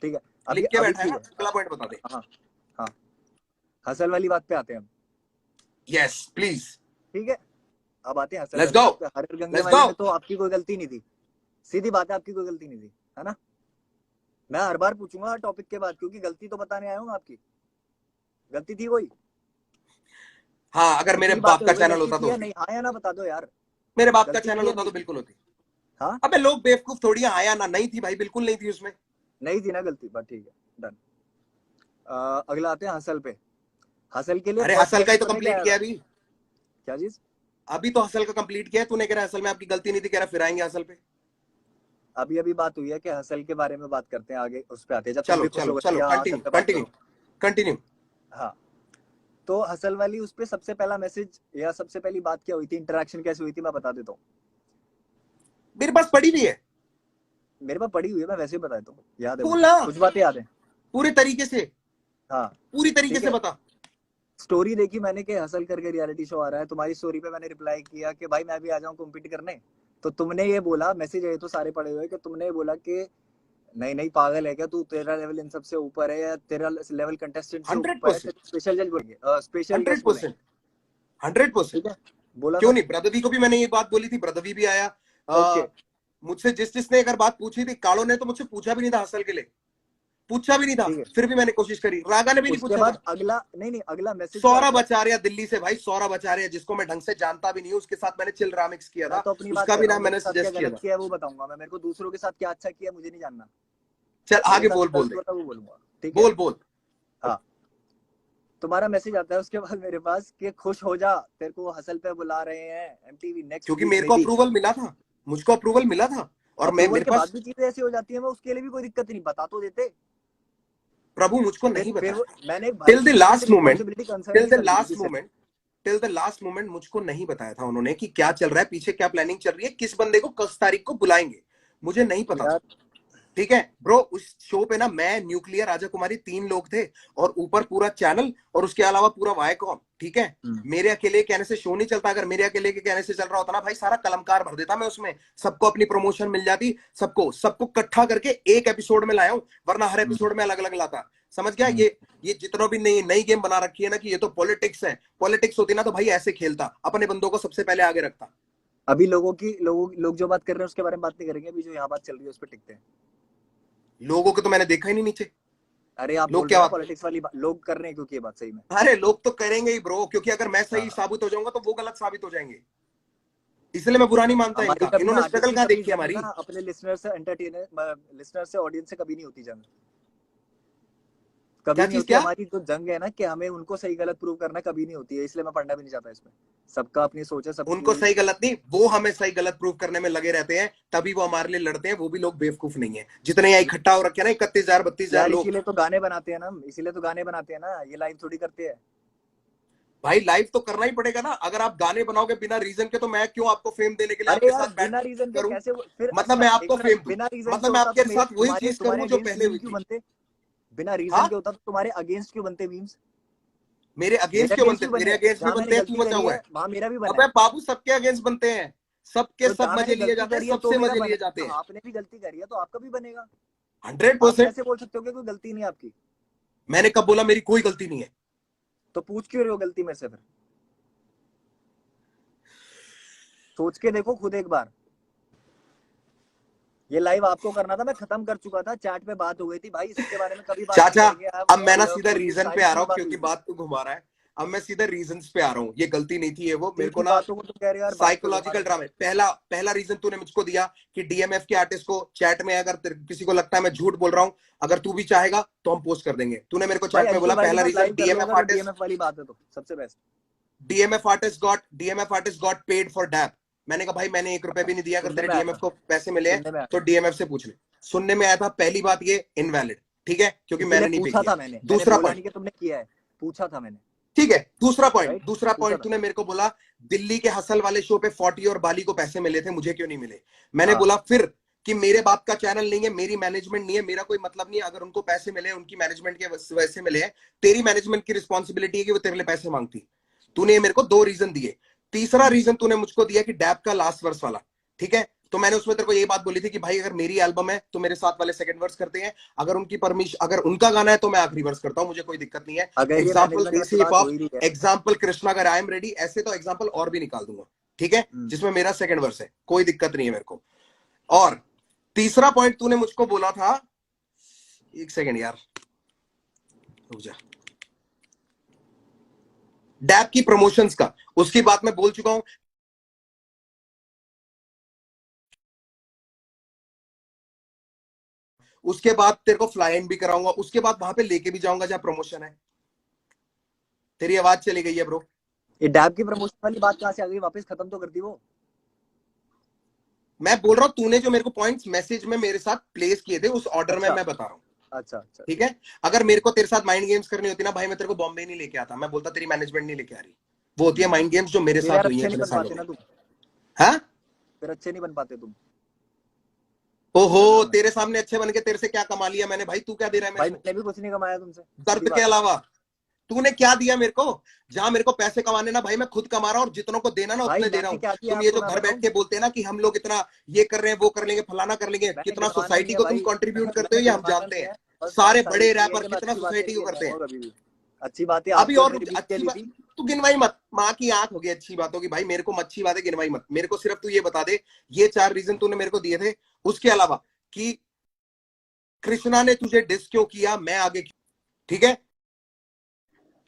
ठीक है। अभी लिख के अभी बैठा है ठीक ना, है, हाँ अगला पॉइंट बता दे। हाँ हाँ। हसल वाली बात पे आते हैं हम। यस प्लीज, ठीक है, अब आते हैं हसल लेट्स वाली गो, बात पे। हर गंगे लेट्स वाले गो। में तो आपकी कोई गलती नहीं थी, सीधी बात है, आपकी कोई गलती नहीं थी, है ना? मैं हर बार पूछूंगा हर टॉपिक के बाद, क्योंकि गलती तो बताने आया हूँ आपकी। गलती थी कोई? हाँ, अगर मेरे इतनी बाप बातें का हो गई, चैनल गलती होता थी तो या होती, नहीं? हाँ या ना बता दो यार, मेरे बाप का गलती चैनल थी या होता नहीं तो थी? बिल्कुल होती। हाँ, अबे लोग बेवकूफ थोड़ी हैं, आया ना, नहीं थी भाई, बिल्कुल नहीं थी उसमें। नहीं थी ना गलती, बट ठीक है, डन। अगला आते हैं हसल पे। हसल के लिए अरे फर्स्ट हसल का ही क्वेश्चन तो पता है क्या कंप्लीट आया किया था? अभी, क्या चीज? अभी तो हसल का कंप्लीट किया है। तूने कह रहा हसल में आपकी गलती नहीं थी, कह रहा फिर आएंगे हसल पे। अभी अभी बात हुई है कि हसल के बारे में बात करते हैं, आगे उस पे आते हैं, जब तुम चलो भी खुश चलो हो गए चलो, कि हाँ हसल कंटिन्यू पे बात कंटिन्यू करो। कंटिन्यू। हाँ, तो हसल वाली उस पे सबसे पहला मैसेज या सबसे पहली बात क्या हुई थी, इंटरेक्शन कैसे हुई थी, मैं बता देता हूँ। मेरे पास पड़ी भी है, मेरे पास पड़ी हुई है, मैं वैसे ही बता देता हूँ, याद है बोल मुझे, ना, कुछ बातें याद है। पूरे तरीके से, हाँ पूरी तरीके ठीक से है। बता। स्टोरी देखी मैंने कि हसल करके रियलिटी शो आ रहा है, तुम्हारी स्टोरी पे मैंने रिप्लाई किया कि भाई मैं भी आ जाऊं कॉम्पीट करने। तो तुमने ये बोला, मैसेज है तो सारे पड़े हुए, कि तुमने ये बोला कि नहीं नहीं पागल है क्या तू, तेरा लेवल इन सबसे ऊपर है, या तेरा लेवल कंटेस्टेंट से हंड्रेड ऊपर है, परसेंट स्पेशल जज बोलेंगे, स्पेशल हंड्रेड गेस्ट बोलेंगे। परसेंट 100%। ठीक है, बोला क्यों था। नहीं, ब्रदवी को भी मैंने ये बात बोली थी, ब्रदवी भी आया। ओके, मुझसे जिस जिसने अगर बात पूछी थी, कालो ने तो मुझसे पूछा भी नहीं था हसल के लिए, पूछा भी नहीं था, ठीक है। फिर भी मैंने कोशिश करी, रागा ने भी नहीं उसके पूछा बाद था। अगला, नहीं नहीं, अगला मैसेज क्या सौरभ आता है? आचार्य दिल्ली से, भाई सौरभ आचार्य, जिसको मैं ढंग से जानता भी नहीं हूँ, उसके साथ मैंने चिल रामिक्स किया मैं था, तो अपनी बात उसका कर भी रहा हूँ, नाम मेरे मैंने साथ क्या सजेस्ट किया गलत था। किया है वो बताऊंगा मैं, मेरे को दूसरों के साथ क्या अच्छा किया मुझे नहीं जानना। चल मेरे आगे साथ बोल, जो बोल गलत दे, हुआ था वो बोलूंगा, ठीक है। बोल बोल। हाँ, तुम्हारा मैसेज आता है उसके बाद मेरे पास कि खुश हो जा, तेरे को हसल पे बुला रहे हैं एमटीवी नेक्स्ट क्योंकि वीक मेरे में को भी। अप्रूवल मिला था, मुझको अप्रूवल मिला था, और मैं, अप्रूवल मेरे के बाद पास, भी चीजें ऐसी हो जाती है, मैं उसके लिए भी कोई दिक्कत नहीं, बता तो देते। प्रभु मुझको नहीं फिर बताया वो था, मैंने भाई टिल द किसी से last moment, responsibility concern till नहीं द कर ली थी लास्ट किसी से। Moment, till the last moment मुझको नहीं बताया था उन्होंने कि क्या चल रहा है पीछे, क्या प्लानिंग चल रही है, किस बंदे को किस तारीख को बुलाएंगे, मुझे नहीं पता था। यार ठीक है ब्रो, उस शो पे ना मैं, न्यूक्लियर, राजा कुमारी, 3 लोग थे, और ऊपर पूरा चैनल, और उसके अलावा पूरा वायकॉम। ठीक है, मेरे अकेले कहने से शो नहीं चलता, अगर मेरे अकेले के कहने से चल रहा होता ना भाई, सारा कलमकार भर देता मैं उसमें, सबको अपनी प्रमोशन मिल जाती, सबको सबको इकट्ठा करके एक एपिसोड में लाया हूं, वरना हर एपिसोड में अलग अलग लाता। समझ गया? ये जितना भी नई नई गेम बना रखी है ना कि ये तो पॉलिटिक्स है, पॉलिटिक्स होती ना तो भाई ऐसे खेलता, अपने बंदों को सबसे पहले आगे रखता। अभी लोग जो बात कर रहे हैं उसके बारे में बात नहीं करेंगे, अभी जो यहाँ बात चल रही है उस पर टिकते हैं। लोगों को तो मैंने देखा ही नहीं नीचे, अरे आप लोग बोल रहे क्या हो ना बात, पॉलिटिक्स वाली बात, लोग कर रहे हैं क्योंकि ये बात सही में। अरे लोग तो करेंगे ही ब्रो, क्योंकि अगर मैं सही हाँ, साबित हो जाऊंगा तो वो गलत साबित हो जाएंगे। इसलिए मैं बुरा नहीं मानता हमारी इनका, कभी ना इन्होंने आगे स्ट्रगल की कहाँ कभी देखी जंग हमारी। ना अपने लिसनर से एंटरटेनर, लिसनर से ऑडियंस से कभी नहीं होती जंग, कभी क्या नहीं चीज होती। क्या? हमारी जो जंग है ना कि हमें उनको सही गलत प्रूव करना, कभी नहीं होती है, इसलिए मैं पढ़ना भी नहीं चाहता इसमें। सबका अपनी सोच है उनको सबकी। सही गलत नहीं, वो हमें सही गलत प्रूव करने में लगे रहते हैं, तभी वो हमारे लिए लड़ते हैं। वो भी लोग बेवकूफ नहीं है जितने यहाँ इकट्ठा हो रखे हैं ना, 31,000 32,000 यार लोग। इसीलिए तो गाने बनाते हैं ना, इसीलिए तो गाने बनाते हैं ना, ये लाइव थोड़ी करते हैं। भाई लाइव तो करना ही पड़ेगा ना, अगर आप गाने बनाओगे बिना रीजन के तो मैं क्यों आपको फेम देने के लिए अरे आपके यार साथ बैठ बिना रीजन के करूं? कैसे फिर, मतलब मैं अच्छा एक आपको मिनट, फेम दूं, बिना रीजन के मतलब मैं होता तो आपके मेरे साथ वही तुम्हारे चीज तुम्हारे करूं जो अगेंस्ट पहले मीम हुई क्यों थी। बनते? बिना रीजन हाँ, के होता तो तुम्हारे अगेंस्ट क्यों बनते मीम्स? मेरे मेरे अगेंस्ट क्यों अगेंस्ट बनते? भी मेरे बने हैं, अगेंस्ट भी जहां मैंने बनते हैं, तू गलती मचा करी हुआ है है। वहां मेरा भी बना अबे है। बाबू सबके अगेंस्ट बनते हैं, सबके तो सब जहां मजे मैंने लिए गलती जाते हैं, करी है तो सबसे मेरा मजे लिए जाते बनेगा, हैं। आपने भी गलती करी है तो आपका भी बनेगा। हंड्रेड आप परसेंट कैसे बोल सकते हो कि कोई गलती नहीं है आपकी? मैंने कब बोला मेरी कोई गलती नहीं है? तो पूछ क्यों रहे हो गलती मेरे से फिर? सोच के देखो खुद एक बार। ये लाइव आपको करना था, मैं खत्म कर चुका था, चैट पे बात हो गई थी भाई, इसके बारे में कभी बात नहीं चाचा, करेंगे। आप अब मैं ना लव सीधा फॉर यू रीजन पे सारी आ रहा तीन हूँ बात हुई क्योंकि थी। बात को घुमा रहा है। अब मैं सीधा रीजंस पे आ रहा हूँ, ये गलती नहीं थी, ये वो मेरे तीन को ही ना बातों को तुम कह रहे हो यार, बात को घुमा साइकोलॉजिकल रहे हो। ड्रामा। पहला पहला रीजन तूने मुझको दिया कि डीएमएफ के आर्टिस्ट को चैट में, अगर किसी को लगता है मैं झूठ बोल रहा हूँ, अगर तू भी चाहेगा तो हम पोस्ट कर देंगे। तूने मेरे को भाई चैट में अंशुल बोला भाई के पहला साथ रीजन लाइव कर लो डीएमएफ अगर वो आर्टिस्ट, डीएमएफ वाली बात है तो सबसे best. DMF artist got paid for dap. मैंने कहा भाई मैंने 1 रुपया भी नहीं दिया, अगर सुनने तेरे में आया डीएमएफ था, को पैसे मिले हैं सुनने में आया तो था, डीएमएफ से पूछ ले। सुनने में आया था, पहली बात ये इनवैलिड, ठीक है, क्योंकि इसीलिए मैंने नहीं पे पूछा किया। था मैंने दूसरा बोला पॉइंट, नहीं कि तुमने किया है, पूछा था मैंने। ठीक है, दूसरा पॉइंट, राइट, दूसरा पूछा पॉइंट था। तूने मेरे को बोला दिल्ली के हसल वाले शो पे 40 और बाली को पैसे मिले थे, मुझे क्यों नहीं मिले? मैंने हाँ बोला फिर कि मेरे बाप का चैनल नहीं है, मेरी मैनेजमेंट नहीं है, मेरा कोई मतलब नहीं है, अगर उनको पैसे मिले उनकी मैनेजमेंट के वजह से मिले हैं, तेरी मैनेजमेंट की रिस्पॉन्सिबिलिटी है कि वो तेरे लिए पैसे मांगती। तूने मेरे को 2 रीजन दिए। तीसरा रीजन तूने मुझको दिया कि डैप का लास्ट वर्स वाला, ठीक है, तो मैंने उसमें तेरे को यही बात बोली थी कि भाई अगर मेरी एल्बम है तो मेरे साथ वाले सेकंड वर्स करते हैं, अगर उनकी परमिशन, अगर उनका गाना है तो मैं आखिरी वर्स करता हूं, मुझे कोई दिक्कत नहीं है। अगर ये एग्जाम्पल मैनेजमेंट देसी वाली हिप बात हो हॉप, ही रही है। एग्जाम्पल कृष्णा अगर आई एम रेडी, ऐसे तो एग्जाम्पल और भी निकाल दूंगा, ठीक है, जिसमें मेरा सेकंड वर्स है, कोई दिक्कत नहीं है मेरे को। और तीसरा पॉइंट तूने मुझको बोला था, एक सेकंड यार रुक जा, डैप की प्रमोशंस का, उसकी बात मैं बोल चुका हूं। उसके बाद तेरे को फ्लाई इन भी कराऊंगा, उसके बाद वहां पे लेके भी जाऊंगा जहां प्रमोशन है। तेरी आवाज चली गई है ब्रो। ये डैब की प्रमोशन वाली बात कहां से आ गई? वापस खत्म तो कर दी वो। मैं बोल रहा हूं तूने जो मेरे को पॉइंट्स मैसेज में मेरे साथ प्लेस किए थे उस ऑर्डर में अच्छा मैं बता रहा हूं, अच्छा अच्छा। ठीक है। अगर मेरे को तेरे साथ माइंड गेम्स करनी होती ना भाई, मैं तेरे को बॉम्बे नहीं लेके आता, मैं बोलता तेरी मैनेजमेंट नहीं लेके आ रही। वो होती है माइंड गेम्स जो मेरे फिर साथ यार हुई है अच्छे नहीं इतने बन सालों पाते में। ना तुम, हाँ, फिर अच्छे नहीं बन पाते तुम ओहो, इंटरव्यू में। तेरे सामने अच्छे बन के तेरे से क्या कमा लिया मैंने भाई? तू क्या दे रहा है मेरे भाई को मैंने भी कुछ नहीं कमाया तुमसे, सीधी दर्द के बात है। अलावा? तूने क्या दिया मेरे को? जहां मेरे को पैसे कमाने ना भाई मैं खुद कमा रहा हूँ, और जितनों को देना ना भाई उतने दे रहा मैंने हूँ। क्या किया तुम ये आपको जो मैं घर बैठ बताऊं? के बोलते हैं ना कि हम लोग इतना ये कर रहे हैं, वो कर लेंगे, फलाना कर लेंगे, मैंने कितना गिनवाना नहीं सोसाइटी है को तुम भाई कंट्रीब्यूट करते हो मैंने ये हम गिनवाना जानते नहीं हैं। है। बस बात सारे सारी बड़े इतनी है रैपर कि मैं कितना अच्छी बातें सोसाइटी नहीं को गिनता करते हैं। हूँ कभी भी। अच्छी बातें अभी आपको और मैंने रिपीट के अच्छी दी बात, थी। तू गिनवाई मत, माँ की आंख होगी अच्छी बातों की भाई, मेरे को अच्छी बातें गिनवाई मत, मेरे को सिर्फ तू ये बता दे, ये 4 रीजन तूने मेरे को दिए थे, उसके अलावा कि कृष्णा ने तुझे डिस क्यों किया, मैं आगे क्यों, ठीक है।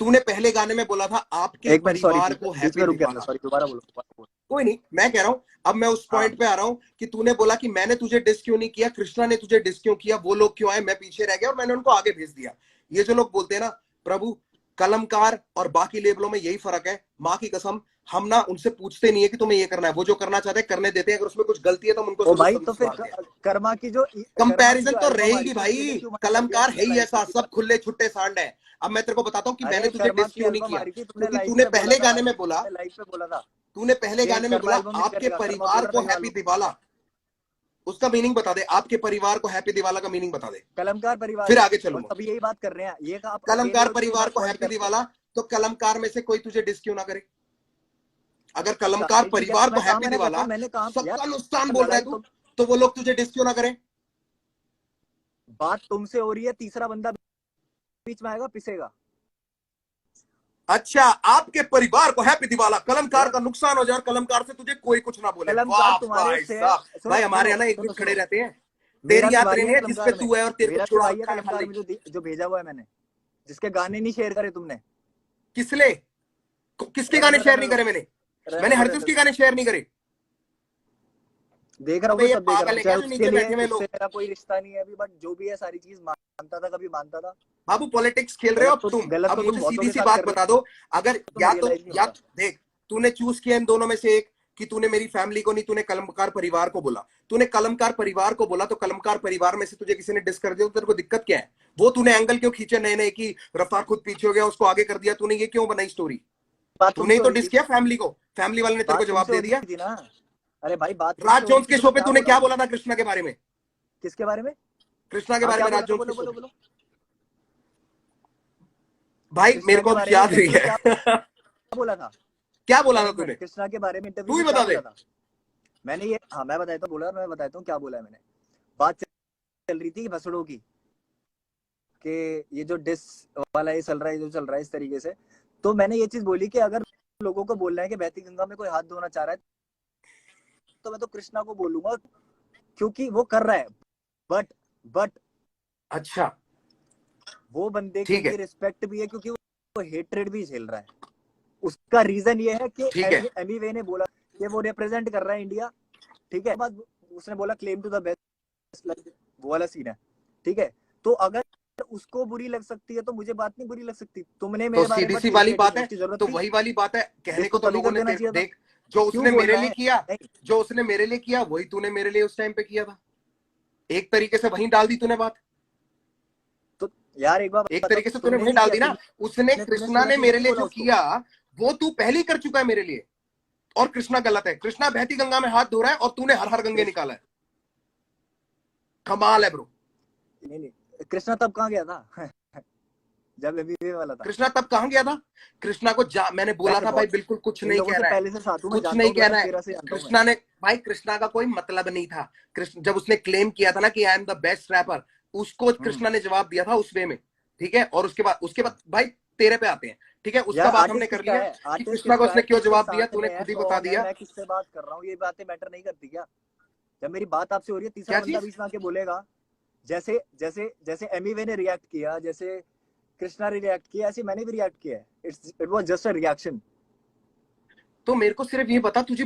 तूने पहले गाने में बोला था आपके एक मिनट सॉरी, परिवार को बीच में हैप्पी रुक गया था, दिवाला। सॉरी, दोबारा बोलो दोबारा बोलो। कोई नहीं, मैं कह रहा हूं, अब मैं उस हाँ पॉइंट पे आ रहा हूं कि तूने बोला कि मैंने तुझे डिस क्यों नहीं किया, कृष्णा ने तुझे डिस क्यों किया, वो लोग क्यों आए, मैं पीछे रह गया और मैंने उनको आगे भेज दिया। ये जो लोग बोलते हैं ना प्रभु, कलमकार और बाकी लेबलों में यही फर्क है, माँ की कसम, हम ना उनसे पूछते नहीं है कि तुम्हें ये करना है, वो जो करना चाहते हैं करने देते हैं, अगर उसमें कुछ गलती है तो हम उनको ओ भाई तो फिर सुधारते हैं। कर्मा की कंपैरिजन जो तो एल्बम आई रहेगी थी उसके लिए भाई, क्यों मना कर दिया कलमकार तुमने है ही लाइव पे? ऐसा, सब खुले छुट्टे सांड है। अब मैं तेरे को बताता हूँ कि मैंने अरे तुझे कर्मा डिस की क्यों नहीं एल्बम आ किया, रही थी, तुमने क्योंकि लाइव तूने पे बोला पहले था गाने भाई, में बोला, तुमने लाइव पे बोला था तूने पहले कि गाने में कर्मा बोला एल्बम नहीं आपके करेगा, कर्मा बोल परिवार रहा को था गा हैप्पी लो। दिवाला, उसका मीनिंग बता दे, आपके परिवार को हैप्पी दिवाला का मीनिंग बता दे, कलमकार परिवार फिर है आगे और चलूंगा। सब यही बात कर रहे हैं, ये का आप अकेले कलमकार हो जो परिवार बात को पॉइंट हैप्पी कर रहे हो। दिवाला, तो कलमकार में से कोई तुझे डिस क्यों ना करे? अगर अच्छा कलमकार ठीक है, परिवार तो को मैं कहा, हैप्पी मैंने दिवाला, देखो मैंने कहा सबका नुकसान यार बोल रहा है लड़ाई तू, तो तो वो लोग तुझे डिस क्यों ना करें? बात तुमसे हो रही है, तीसरा बंदा बीच में आएगा पिसेगा। अच्छा, आपके परिवार को हैप्पी दिवाला, कलमकार यार का नुकसान हो जाए और कलमकार से तुझे कोई कुछ ना बोले, कलमकार वाह तुम्हारे भाई से, साहब। सुनो भाई हमारे सुनो यहाँ ना एक सुनो जुट खड़े सुनो, रहते हैं। मेरा तेरी भी याद भाई नहीं है है जिसपे कलमकार में, तू है और तेरे को मेरा भी छुड़ा भाई है रखा है कलमकार हमने। में जो भेजा हुआ है मैंने, जिसके गाने नहीं शेयर करे तुमने। किसले? किसके रहने गाने दो शेयर रहने नहीं दो करे मैंने? रहने मैंने दो हरगिज रहने के दो गाने शेयर नहीं करे। देख रहा हूँ, अबे मैं ये सब देख रहा पागल हूँ, है क्या चाहे जो उसके नीचे लिए बैठे हुए उससे लोग? मेरा कोई रिश्ता नहीं है अभी, बट जो भी है सारी चीज मानता था, कभी मानता था। बाबू पॉलिटिक्स खेल रहे हो अब तुम। गलत अब तो तुम मुझे बहुतों सीधी के सी साथ बात कर रहे बता दो, अगर हो, तुम्हें या तो रियलाइज नहीं या होता। देख, तूने चूज किया इन दोनों में से एक, कि तूने मेरी फैमिली को नहीं, तूने कलमकार परिवार को बोला। तूने कलमकार परिवार को बोला तो कलमकार परिवार में से तुझे किसी ने डिस कर दिया तो तेरे को दिक्कत क्या है? वो तूने एंगल क्यों खींचे नए नए कि रफ्तार खुद पीछे हो गया उसको आगे कर दिया? तूने ये क्यों बनाई स्टोरी? बात तूने ही तुमसे हो तो रही डिस थी, किया फैमिली को, फैमिली वाले ने तेरे को बात जवाब तुमसे हो दे रही दिया। थी ना। अरे भाई बात राज तुमसे हो रही जोन्स थी के तो शो मैं पे क्या तूने बोला? क्या बोला था कृष्णा के बारे में? किसके बारे में? कृष्णा के हाँ बारे क्या में बोला राज था, जोन्स के बोलो शो बोलो पे। बोलो। भाई कृष्णा मेरे के को अब बारे में याद नहीं इंटरव्यू में क्या है। बोला था? क्या बोला था एक मिनट, तूने? कृष्णा के बारे में इंटरव्यू तू ही में क्या बता दे। बोला था? मैंने ये, हाँ मैं बताता हूँ, बोला मैं बताता हूँ क्या बोला है मैंने। बात चल रही थी भसड़ों की, कि ये जो डिस वाला ये चल रहा है, जो चल रहा है इस तरीके से, तो मैंने ये चीज बोली कि अगर लोगों को बोलना है कि बहती गंगा में कोई हाथ धोना चाह रहा है, तो मैं तो कृष्णा को बोलूंगा, क्योंकि वो कर रहा है। बट अच्छा वो बंदे के ठीक लिए है, रिस्पेक्ट भी है, क्योंकि वो हेट्रेड भी झेल रहा है। उसका रीजन ये है कि ठीक है। एमी वे ने बोला कि वो रिप्रेजेंट कर रहा है इंडिया, ठीक है। बाद उसने बोला क्लेम टू द बेस्ट, वो वाला सीन है, ठीक है। तो अगर उसको बुरी लग सकती है तो मुझे बात नहीं बुरी लग सकती। तुमने तो मेरे बारे में सीधी बात सी छेड़ी वाली है, ठीक बात है, है, उसकी जरूरत तो थी? वही वाली बात है, कहने डिस को तो तो तभी लोगों कर ने देना तेरे चाहिए था। देख, जो क्यों उसने बोल मेरे रहा लिए है? किया, नहीं, जो उसने मेरे लिए किया वही तूने मेरे लिए उस टाइम पे किया था। एक तरीके से वहीं डाल दी तूने बात। तो यार एक बार एक बताओ, तरीके से तूने तुमने वहीं नहीं डाल किया, दी ना। उसने, तूने कृष्णा सुना ने क्यों मेरे नहीं लिए बोला जो उसको? किया वो तू पहले ही कर चुका है मेरे लिए। और कृष्णा गलत है, कृष्णा बहती गंगा में हाथ धो रहा है और तूने हर हर गंगे निकाला है। कमाल है ब्रो। नहीं नहीं, कृष्णा तब कहाँ गया था? जब एमबीए वाला था। कृष्णा तब कहां गया था? कृष्णा को मैंने बोला वैसे था भाई बहुत, बिल्कुल कुछ इन नहीं लोगों कह से रहा है, पहले से साथ हूँ, मैं कुछ जानता नहीं हूँ, कह रहा है। 2013 से जानता हूँ मैं। कृष्णा ने, भाई कृष्णा का कोई मतलब नहीं था। कृष्ण जब उसने क्लेम किया था ना कि I am the best rapper, उसको हम्म। कृष्णा ने जवाब दिया था उस वे में, ठीक है। और उसके बाद भाई तेरे पे आते हैं, ठीक है। उसका यार बात हमने आर्टिस्ट कर किसका लिया है? कि आर्टिस्ट कृष्णा को किसका उसने है? क्यों किसके जवाब दिया, साथ तूने में है, खुद ही बता कौन है, दिया। मैं किससे बात कर रहा हूँ, ये बातें मैटर नहीं करती क्या? जब मेरी बात आपसे हो रही है, तीसरा क्या बंदा चीज? बीच में आके बोलेगा, जैसे जैसे जैसे एमीवे ने रिएक्ट किया, जैसे कृष्णा ने रिएक्ट किया, ऐसे मैंने भी रिएक्ट किया है। It was just a reaction. तो मेरे को सिर्फ ये बता, तुझे